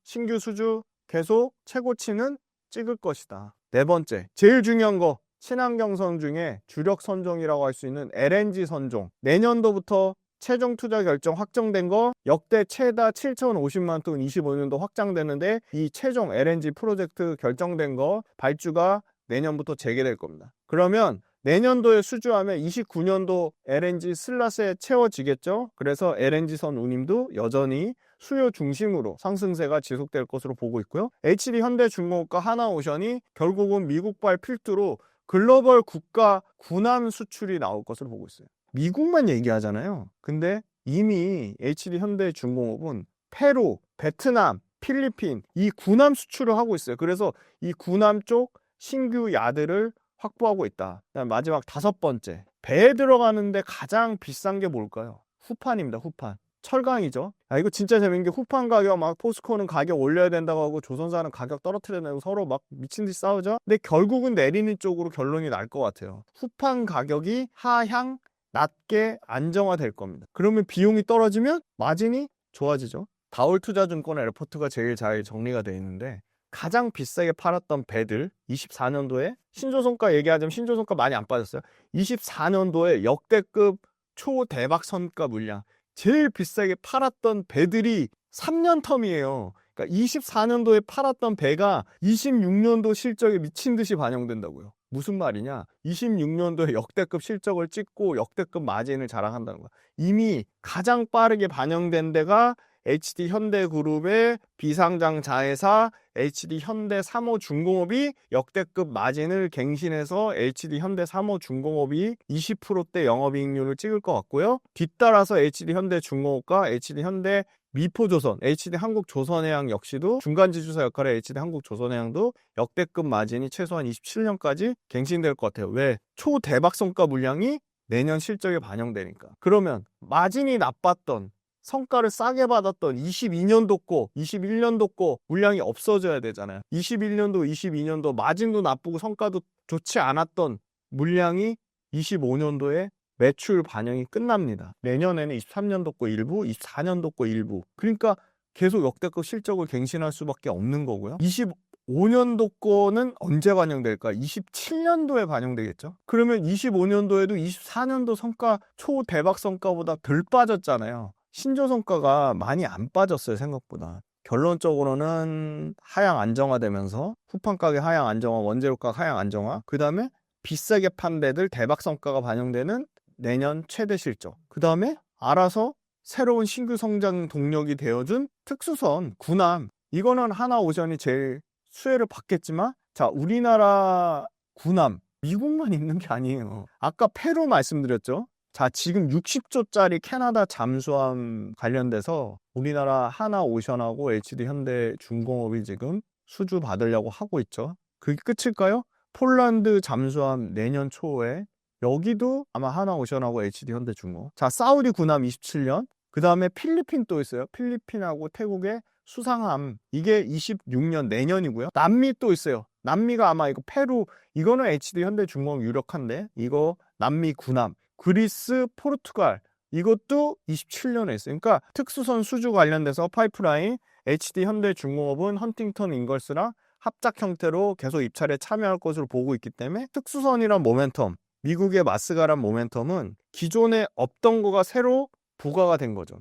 신규 수주 계속 최고치는 찍을 것이다. 네 번째, 제일 중요한 거 친환경선 중에 주력 선종이라고 할 수 있는 LNG 선종. 내년도부터 최종 투자 결정 확정된 거 역대 최다 7,050만 톤 25년도 확장되는데 이 최종 LNG 프로젝트 결정된 거 발주가 내년부터 재개될 겁니다. 그러면 내년도에 수주하면 29년도 LNG 슬롯에 채워지겠죠. 그래서 LNG선 운임도 여전히 수요 중심으로 상승세가 지속될 것으로 보고 있고요. HD 현대중공업과 하나오션이 결국은 미국발 필두로 글로벌 국가 군함 수출이 나올 것으로 보고 있어요. 미국만 얘기하잖아요. 근데 이미 HD 현대중공업은 페루, 베트남, 필리핀 이 군함 수출을 하고 있어요. 그래서 이 군함 쪽 신규 야드를 확보하고 있다. 그다음 마지막 다섯 번째, 배에 들어가는데 가장 비싼 게 뭘까요? 후판입니다. 후판. 철강이죠. 이거 진짜 재밌는 게 후판 가격 막 포스코는 가격 올려야 된다고 하고 조선사는 가격 떨어뜨려내고 서로 막 미친 듯이 싸우죠. 근데 결국은 내리는 쪽으로 결론이 날 것 같아요. 후판 가격이 하향 낮게 안정화될 겁니다. 그러면 비용이 떨어지면 마진이 좋아지죠. 다올투자증권의 레포트가 제일 잘 정리가 되어 있는데 가장 비싸게 팔았던 배들 24년도에 신조선가 얘기하자면 신조선가 많이 안 빠졌어요. 24년도에 역대급 초대박 선가 물량 제일 비싸게 팔았던 배들이 3년 텀이에요. 그러니까 그러니까 24년도에 팔았던 배가 26년도 실적에 미친 듯이 반영된다고요. 무슨 말이냐? 26년도에 역대급 실적을 찍고 역대급 마진을 자랑한다는 거야. 이미 가장 빠르게 반영된 데가 HD 현대그룹의 비상장 자회사 HD 현대 삼호중공업이 역대급 마진을 갱신해서 HD 현대 삼호중공업이 20%대 영업이익률을 찍을 것 같고요. 뒤따라서 HD 현대중공업과 HD 현대 미포조선, HD 한국조선해양 역시도 중간지주사 역할의 HD 한국조선해양도 역대급 마진이 최소한 27년까지 갱신될 것 같아요. 왜? 초대박 성과 물량이 내년 실적에 반영되니까. 그러면 마진이 나빴던 성과를 싸게 받았던 22년도 거, 21년도 거 물량이 없어져야 되잖아요. 21년도, 22년도 마진도 나쁘고 성과도 좋지 않았던 물량이 25년도에 매출 반영이 끝납니다. 내년에는 23년도 거 일부, 24년도 거 일부. 그러니까 계속 역대급 실적을 갱신할 수밖에 없는 거고요. 25년도 거는 언제 반영될까? 27년도에 반영되겠죠. 그러면 25년도에도 24년도 성과 초대박 성과보다 덜 빠졌잖아요. 신조 성과가 많이 안 빠졌어요, 생각보다. 결론적으로는 하향 안정화되면서 후판 가격 하향 안정화, 원재료 가격 하향 안정화, 그 다음에 비싸게 판 데들 대박 성과가 반영되는 내년 최대 실적, 그 다음에 알아서 새로운 신규 성장 동력이 되어준 특수선, 군함, 이거는 하나오션이 제일 수혜를 받겠지만, 자, 우리나라 군함 미국만 있는 게 아니에요. 아까 페루 말씀드렸죠. 자, 지금 60조짜리 캐나다 잠수함 관련돼서 우리나라 하나오션하고 HD 현대중공업이 지금 수주 받으려고 하고 있죠. 그게 끝일까요? 폴란드 잠수함 내년 초에, 여기도 아마 하나오션하고 HD 현대중공업. 자, 사우디 군함 27년. 그 다음에 필리핀 또 있어요. 필리핀하고 태국의 수상함. 이게 26년 내년이고요. 남미 또 있어요. 남미가 아마 이거 페루, 이거는 HD 현대중공업 유력한데, 이거 남미 군함. 그리스, 포르투갈, 이것도 27년에 있어요. 그러니까 특수선 수주 관련돼서 파이프라인, HD 현대중공업은 헌팅턴 인걸스랑 합작 형태로 계속 입찰에 참여할 것으로 보고 있기 때문에 특수선이란 모멘텀, 미국의 마스가란 모멘텀은 기존에 없던 거가 새로 부과가 된 거죠.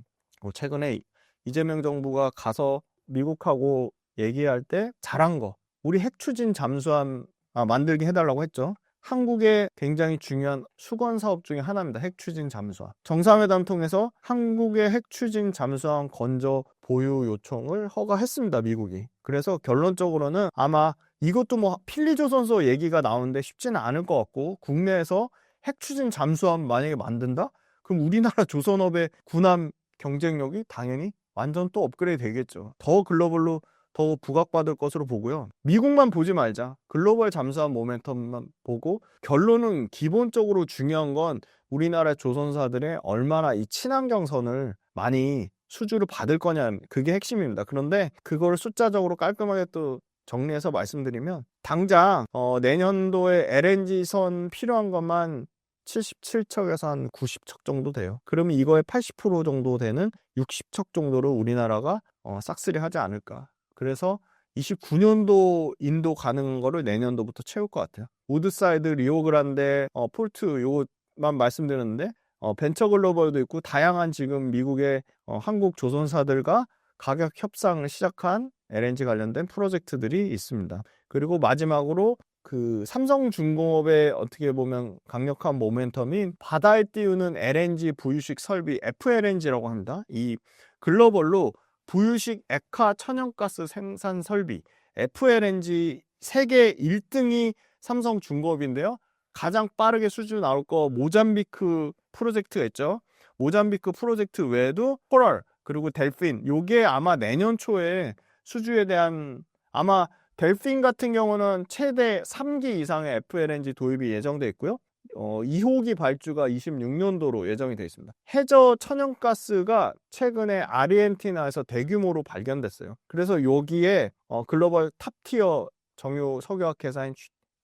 최근에 이재명 정부가 가서 미국하고 얘기할 때 잘한 거, 우리 핵추진 잠수함 만들게 해달라고 했죠. 한국의 굉장히 중요한 수건 사업 중에 하나입니다. 핵추진 잠수함. 정상회담 통해서 한국의 핵추진 잠수함 건조 보유 요청을 허가했습니다. 미국이. 그래서 결론적으로는 아마 이것도 뭐 필리조선소 얘기가 나오는데 쉽지는 않을 것 같고, 국내에서 핵추진 잠수함 만약에 만든다? 그럼 우리나라 조선업의 군함 경쟁력이 당연히 완전 또 업그레이드 되겠죠. 더 글로벌로 더 부각받을 것으로 보고요. 미국만 보지 말자. 글로벌 잠수함 모멘텀만 보고, 결론은 기본적으로 중요한 건 우리나라 조선사들의 얼마나 이 친환경선을 많이 수주를 받을 거냐, 그게 핵심입니다. 그런데 그걸 숫자적으로 깔끔하게 또 정리해서 말씀드리면, 당장 내년도에 LNG선 필요한 것만 77척에서 한 90척 정도 돼요. 그러면 이거의 80% 정도 되는 60척 정도를 우리나라가 싹쓸이 하지 않을까. 그래서 29년도 인도 가는 거를 내년도부터 채울 것 같아요. 우드사이드, 리오그란데, 폴트 요것만 말씀드렸는데, 벤처글로벌도 있고 다양한 지금 미국의 한국 조선사들과 가격 협상을 시작한 LNG 관련된 프로젝트들이 있습니다. 그리고 마지막으로 그 삼성중공업의 어떻게 보면 강력한 모멘텀인 바다에 띄우는 LNG 부유식 설비 FLNG라고 합니다. 이 글로벌로 부유식 액화 천연가스 생산 설비 FLNG 세계 1등이 삼성중공업인데요. 가장 빠르게 수주 나올 거 모잠비크 프로젝트가 있죠. 모잠비크 프로젝트 외에도 코랄 그리고 델핀, 요게 아마 내년 초에 수주에 대한, 아마 델핀 같은 경우는 최대 3기 이상의 FLNG 도입이 예정돼 있고요. 2호기 발주가 26년도로 예정이 되어 있습니다. 해저 천연가스가 최근에 아르헨티나에서 대규모로 발견됐어요. 그래서 여기에 글로벌 탑티어 정유 석유화학 회사인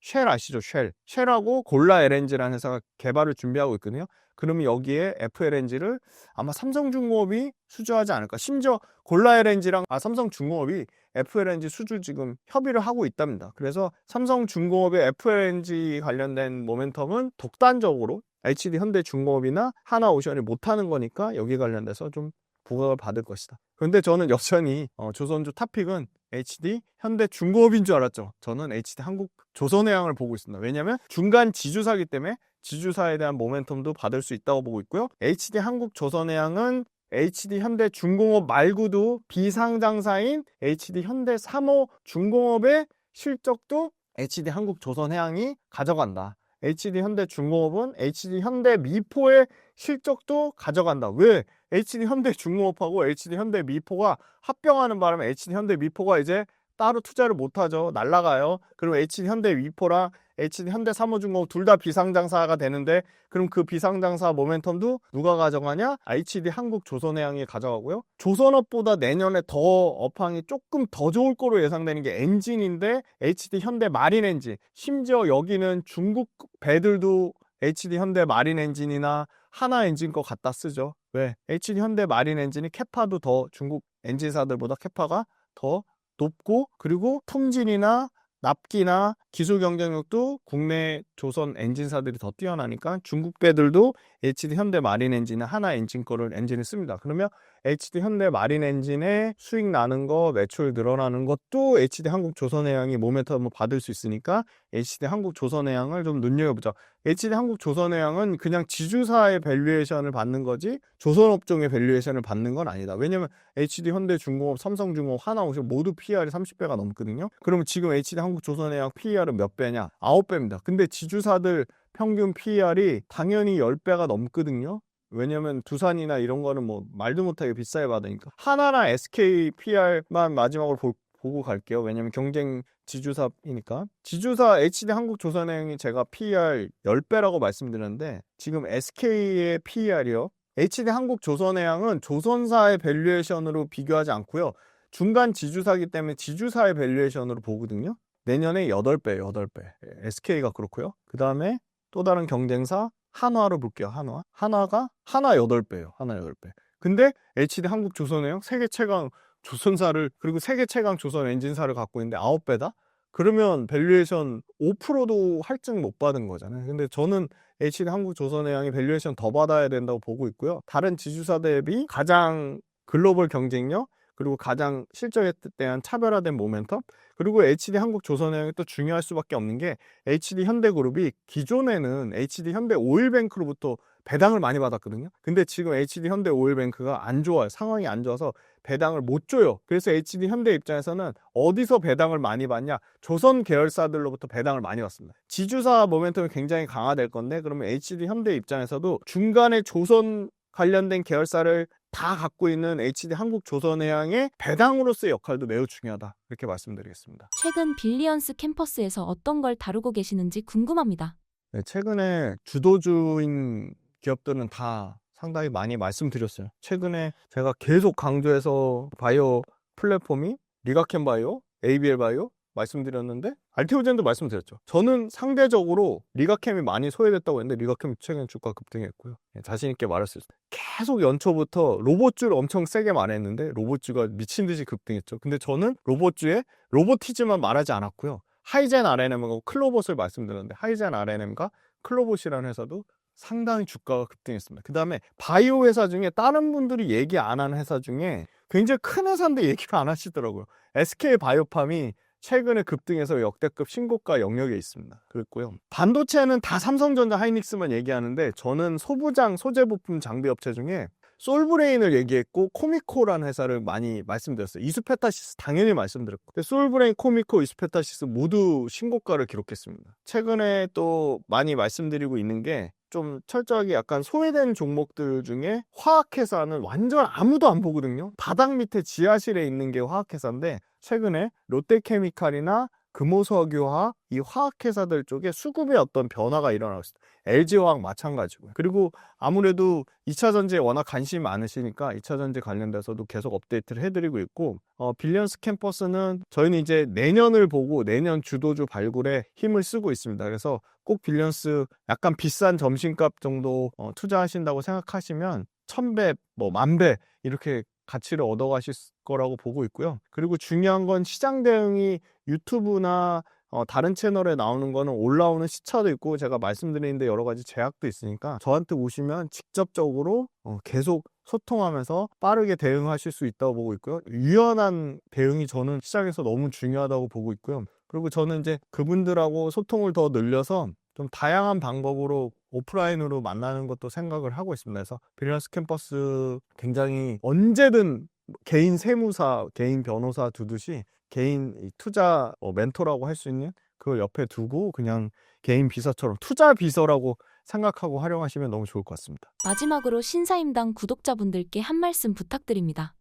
쉘 아시죠? 쉘하고 골라 LNG라는 회사가 개발을 준비하고 있거든요. 그러면 여기에 FLNG를 아마 삼성중공업이 수주하지 않을까. 심지어 골라 LNG랑 삼성중공업이 FLNG 수주 지금 협의를 하고 있답니다. 그래서 삼성중공업의 FLNG 관련된 모멘텀은 독단적으로 HD 현대중공업이나 하나오션이 못하는 거니까 여기 관련돼서 좀 부각을 받을 것이다. 그런데 저는 여전히 조선주 탑픽은 HD 현대중공업인 줄 알았죠. 저는 HD 한국조선해양을 보고 있습니다. 왜냐하면 중간 지주사기 때문에 지주사에 대한 모멘텀도 받을 수 있다고 보고 있고요. HD 한국조선해양은 HD 현대중공업 말고도 비상장사인 HD 현대3호중공업의 실적도 HD 한국조선해양이 가져간다. HD 현대중공업은 HD 현대미포의 실적도 가져간다. 왜? HD 현대중공업하고 HD 현대미포가 합병하는 바람에 HD 현대미포가 이제 따로 투자를 못하죠. 날라가요. 그럼 HD 현대미포랑 HD 현대3호중공업 둘 다 비상장사가 되는데 그럼 그 비상장사 모멘텀도 누가 가져가냐? HD 한국조선해양이 가져가고요. 조선업보다 내년에 더 업황이 조금 더 좋을 거로 예상되는 게 엔진인데 HD 현대마린엔진, 심지어 여기는 중국 배들도 HD 현대마린엔진이나 하나엔진 거 갖다 쓰죠. 왜? HD 현대마린엔진이 캐파도 더 중국 엔진사들보다 캐파가 더 높고 그리고 품질이나 납기나 기술 경쟁력도 국내 조선 엔진사들이 더 뛰어나니까 중국 배들도 HD 현대 마린 엔진은 하나 엔진 거를 엔진을 씁니다. 그러면 HD 현대 마린 엔진의 수익 나는 거, 매출 늘어나는 것도 HD 한국조선해양이 모멘텀을 받을 수 있으니까 HD 한국조선해양을 좀 눈여겨보자. HD 한국조선해양은 그냥 지주사의 밸류에이션을 받는 거지 조선업종의 밸류에이션을 받는 건 아니다. 왜냐면 HD 현대중공업, 삼성중공업, 하나오션 모두 PER이 30배가 넘거든요. 그러면 지금 HD 한국조선해양 PER은 몇 배냐? 9배입니다. 근데 지주사들 평균 PER이 당연히 10배가 넘거든요. 왜냐면 두산이나 이런 거는 뭐 말도 못하게 비싸게 받으니까. 하나나 SK PER만 마지막으로 보고 갈게요. 왜냐면 경쟁 지주사이니까. 지주사 HD 한국조선해양이 제가 PER 10배라고 말씀드렸는데 지금 SK의 PER이요. HD 한국조선해양은 조선사의 밸류에이션으로 비교하지 않고요. 중간 지주사기 때문에 지주사의 밸류에이션으로 보거든요. 내년에 8배예요. 8배. SK가 그렇고요. 그 다음에 또 다른 경쟁사 한화로 볼게요. 한화가 하나 8배예요. 하나 8배. 근데 HD 한국조선해양 세계 최강 조선사를 그리고 세계 최강 조선 엔진사를 갖고 있는데 9배다? 그러면 밸류에이션 5%도 할증 못 받은 거잖아요. 근데 저는 HD 한국조선해양이 밸류에이션 더 받아야 된다고 보고 있고요. 다른 지주사 대비 가장 글로벌 경쟁력 그리고 가장 실적에 대한 차별화된 모멘텀 그리고 HD 한국조선해양이 또 중요할 수밖에 없는 게 HD 현대그룹이 기존에는 HD 현대오일뱅크로부터 배당을 많이 받았거든요. 근데 지금 HD 현대오일뱅크가 안 좋아요. 상황이 안 좋아서 배당을 못 줘요. 그래서 HD 현대 입장에서는 어디서 배당을 많이 받냐? 조선 계열사들로부터 배당을 많이 받습니다. 지주사 모멘텀이 굉장히 강화될 건데 그러면 HD 현대 입장에서도 중간에 조선 관련된 계열사를 다 갖고 있는 HD 한국조선해양의 배당으로서의 역할도 매우 중요하다. 이렇게 말씀드리겠습니다. 최근 빌리언스 캠퍼스에서 어떤 걸 다루고 계시는지 궁금합니다. 네, 최근에 주도주인 기업들은 다 상당히 많이 말씀드렸어요. 최근에 제가 계속 강조해서 바이오 플랫폼이 리가캠 바이오, ABL 바이오 말씀드렸는데 알테오젠도 말씀드렸죠. 저는 상대적으로 리가캠이 많이 소외됐다고 했는데 리가캠이 최근에 주가 급등했고요. 자신 있게 말할 수 있어요. 계속 연초부터 로봇주를 엄청 세게 말했는데 로봇주가 미친 듯이 급등했죠. 근데 저는 로봇주에 로보티즈만 말하지 않았고요. 하이젠 RNM하고 클로봇을 말씀드렸는데 하이젠 RNM과 클로봇이라는 회사도 상당히 주가가 급등했습니다. 그 다음에 바이오 회사 중에 다른 분들이 얘기 안 하는 회사 중에 굉장히 큰 회사인데 얘기를 안 하시더라고요. SK 바이오팜이 최근에 급등해서 역대급 신고가 영역에 있습니다. 그랬고요. 반도체는 다 삼성전자 하이닉스만 얘기하는데 저는 소부장 소재 부품 장비 업체 중에 솔브레인을 얘기했고 코미코라는 회사를 많이 말씀드렸어요. 이수페타시스 당연히 말씀드렸고 근데 솔브레인, 코미코, 이수페타시스 모두 신고가를 기록했습니다. 최근에 또 많이 말씀드리고 있는 게 좀 철저하게 약간 소외된 종목들 중에 화학회사는 완전 아무도 안 보거든요. 바닥 밑에 지하실에 있는 게 화학회사인데 최근에 롯데케미칼이나 금호석유화 이 화학회사들 쪽에 수급에 어떤 변화가 일어나고 있습니다. LG화학 마찬가지고요. 그리고 아무래도 2차 전지에 워낙 관심이 많으시니까 2차 전지 관련돼서도 계속 업데이트를 해드리고 있고 빌리언스 캠퍼스는 저희는 이제 내년을 보고 내년 주도주 발굴에 힘을 쓰고 있습니다. 그래서 꼭 빌리언스 약간 비싼 점심값 정도 투자하신다고 생각하시면 1000배, 뭐 10,000배 이렇게 가치를 얻어가실 거라고 보고 있고요. 그리고 중요한 건 시장 대응이 유튜브나 다른 채널에 나오는 거는 올라오는 시차도 있고 제가 말씀드리는데 여러 가지 제약도 있으니까 저한테 오시면 직접적으로 계속 소통하면서 빠르게 대응하실 수 있다고 보고 있고요. 유연한 대응이 저는 시장에서 너무 중요하다고 보고 있고요. 그리고 저는 이제 그분들하고 소통을 더 늘려서 좀 다양한 방법으로 오프라인으로 만나는 것도 생각을 하고 있습니다. 그래서 밸런스 캠퍼스 굉장히 언제든 개인 세무사, 개인 변호사 두듯이 개인 투자 멘토라고 할 수 있는 그걸 옆에 두고 그냥 개인 비서처럼 투자 비서라고 생각하고 활용하시면 너무 좋을 것 같습니다. 마지막으로 신사임당 구독자분들께 한 말씀 부탁드립니다.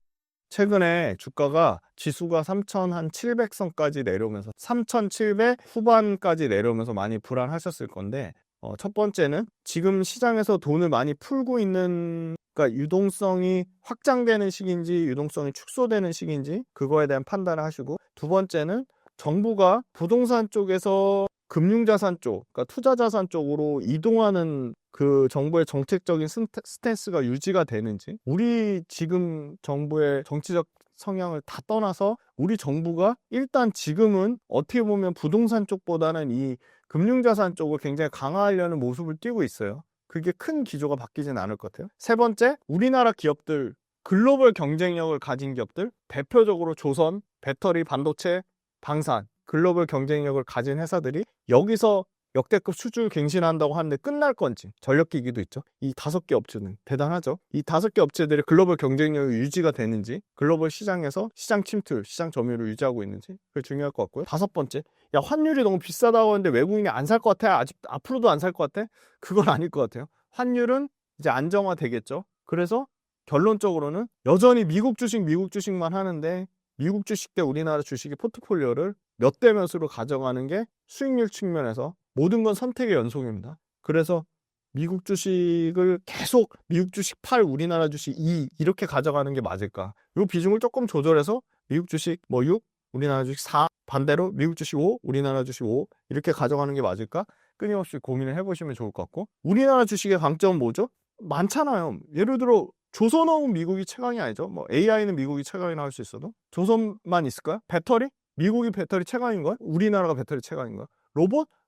최근에 주가가 지수가 3,700선까지 내려오면서 3,700 후반까지 내려오면서 많이 불안하셨을 건데 첫 번째는 지금 시장에서 돈을 많이 풀고 있는, 그러니까 유동성이 확장되는 시기인지 유동성이 축소되는 시기인지 그거에 대한 판단을 하시고, 두 번째는 정부가 부동산 쪽에서 금융자산 쪽, 그러니까 투자자산 쪽으로 이동하는 그 정부의 정책적인 스탠스가 유지가 되는지, 우리 지금 정부의 정치적 성향을 다 떠나서 우리 정부가 일단 지금은 어떻게 보면 부동산 쪽보다는 이 금융자산 쪽을 굉장히 강화하려는 모습을 띠고 있어요. 그게 큰 기조가 바뀌진 않을 것 같아요. 세 번째, 우리나라 기업들, 글로벌 경쟁력을 가진 기업들, 대표적으로 조선, 배터리, 반도체, 방산, 글로벌 경쟁력을 가진 회사들이 여기서 역대급 수주 갱신한다고 하는데 끝날 건지, 전력기기도 있죠. 이 5개 업체는 대단하죠. 이 5개 업체들의 글로벌 경쟁력이 유지가 되는지, 글로벌 시장에서 시장 침투, 시장 점유율을 유지하고 있는지, 그게 중요할 것 같고요. 5번째, 야, 환율이 너무 비싸다고 하는데 외국인이 안 살 것 같아? 아직 앞으로도 안 살 것 같아? 그건 아닐 것 같아요. 환율은 이제 안정화되겠죠. 그래서 결론적으로는 여전히 미국 주식만 하는데 미국 주식 대 우리나라 주식의 포트폴리오를 몇 대 몇으로 가져가는 게 수익률 측면에서 모든 건 선택의 연속입니다. 그래서 미국 주식을 계속 미국 주식 8, 우리나라 주식 2 이렇게 가져가는 게 맞을까? 이 비중을 조금 조절해서 미국 주식 6, 우리나라 주식 4, 반대로 미국 주식 5, 우리나라 주식 5 이렇게 가져가는 게 맞을까? 끊임없이 고민을 해보시면 좋을 것 같고, 우리나라 주식의 강점은 뭐죠? 많잖아요. 예를 들어 조선업은 미국이 최강이 아니죠. AI는 미국이 최강이라 할 수 있어도 조선만 있을까요? 배터리? 미국이 배터리 최강인가요? 우리나라가 배터리 최강인가요?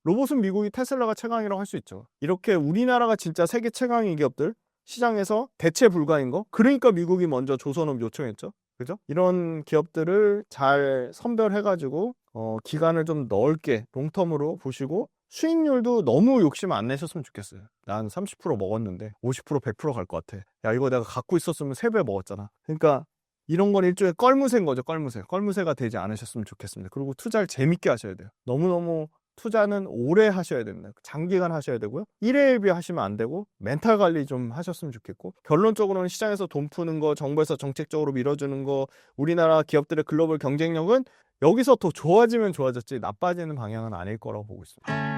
로봇은 미국이 테슬라가 최강이라고 할 수 있죠. 이렇게 우리나라가 진짜 세계 최강의 기업들 시장에서 대체 불가인 거, 그러니까 미국이 먼저 조선업 요청했죠. 그죠? 이런 기업들을 잘 선별해가지고 기간을 좀 넓게 롱텀으로 보시고, 수익률도 너무 욕심 안 내셨으면 좋겠어요. 난 30% 먹었는데 50% 100% 갈 것 같아. 야, 이거 내가 갖고 있었으면 3배 먹었잖아. 그러니까 이런 건 일종의 껄무새인 거죠. 껄무새가 되지 않으셨으면 좋겠습니다. 그리고 투자를 재밌게 하셔야 돼요. 너무너무 투자는 오래 하셔야 됩니다. 장기간 하셔야 되고요. 1회 1비 하시면 안 되고 멘탈 관리 좀 하셨으면 좋겠고, 결론적으로는 시장에서 돈 푸는 거, 정부에서 정책적으로 밀어주는 거, 우리나라 기업들의 글로벌 경쟁력은 여기서 더 좋아지면 좋아졌지 나빠지는 방향은 아닐 거라고 보고 있습니다.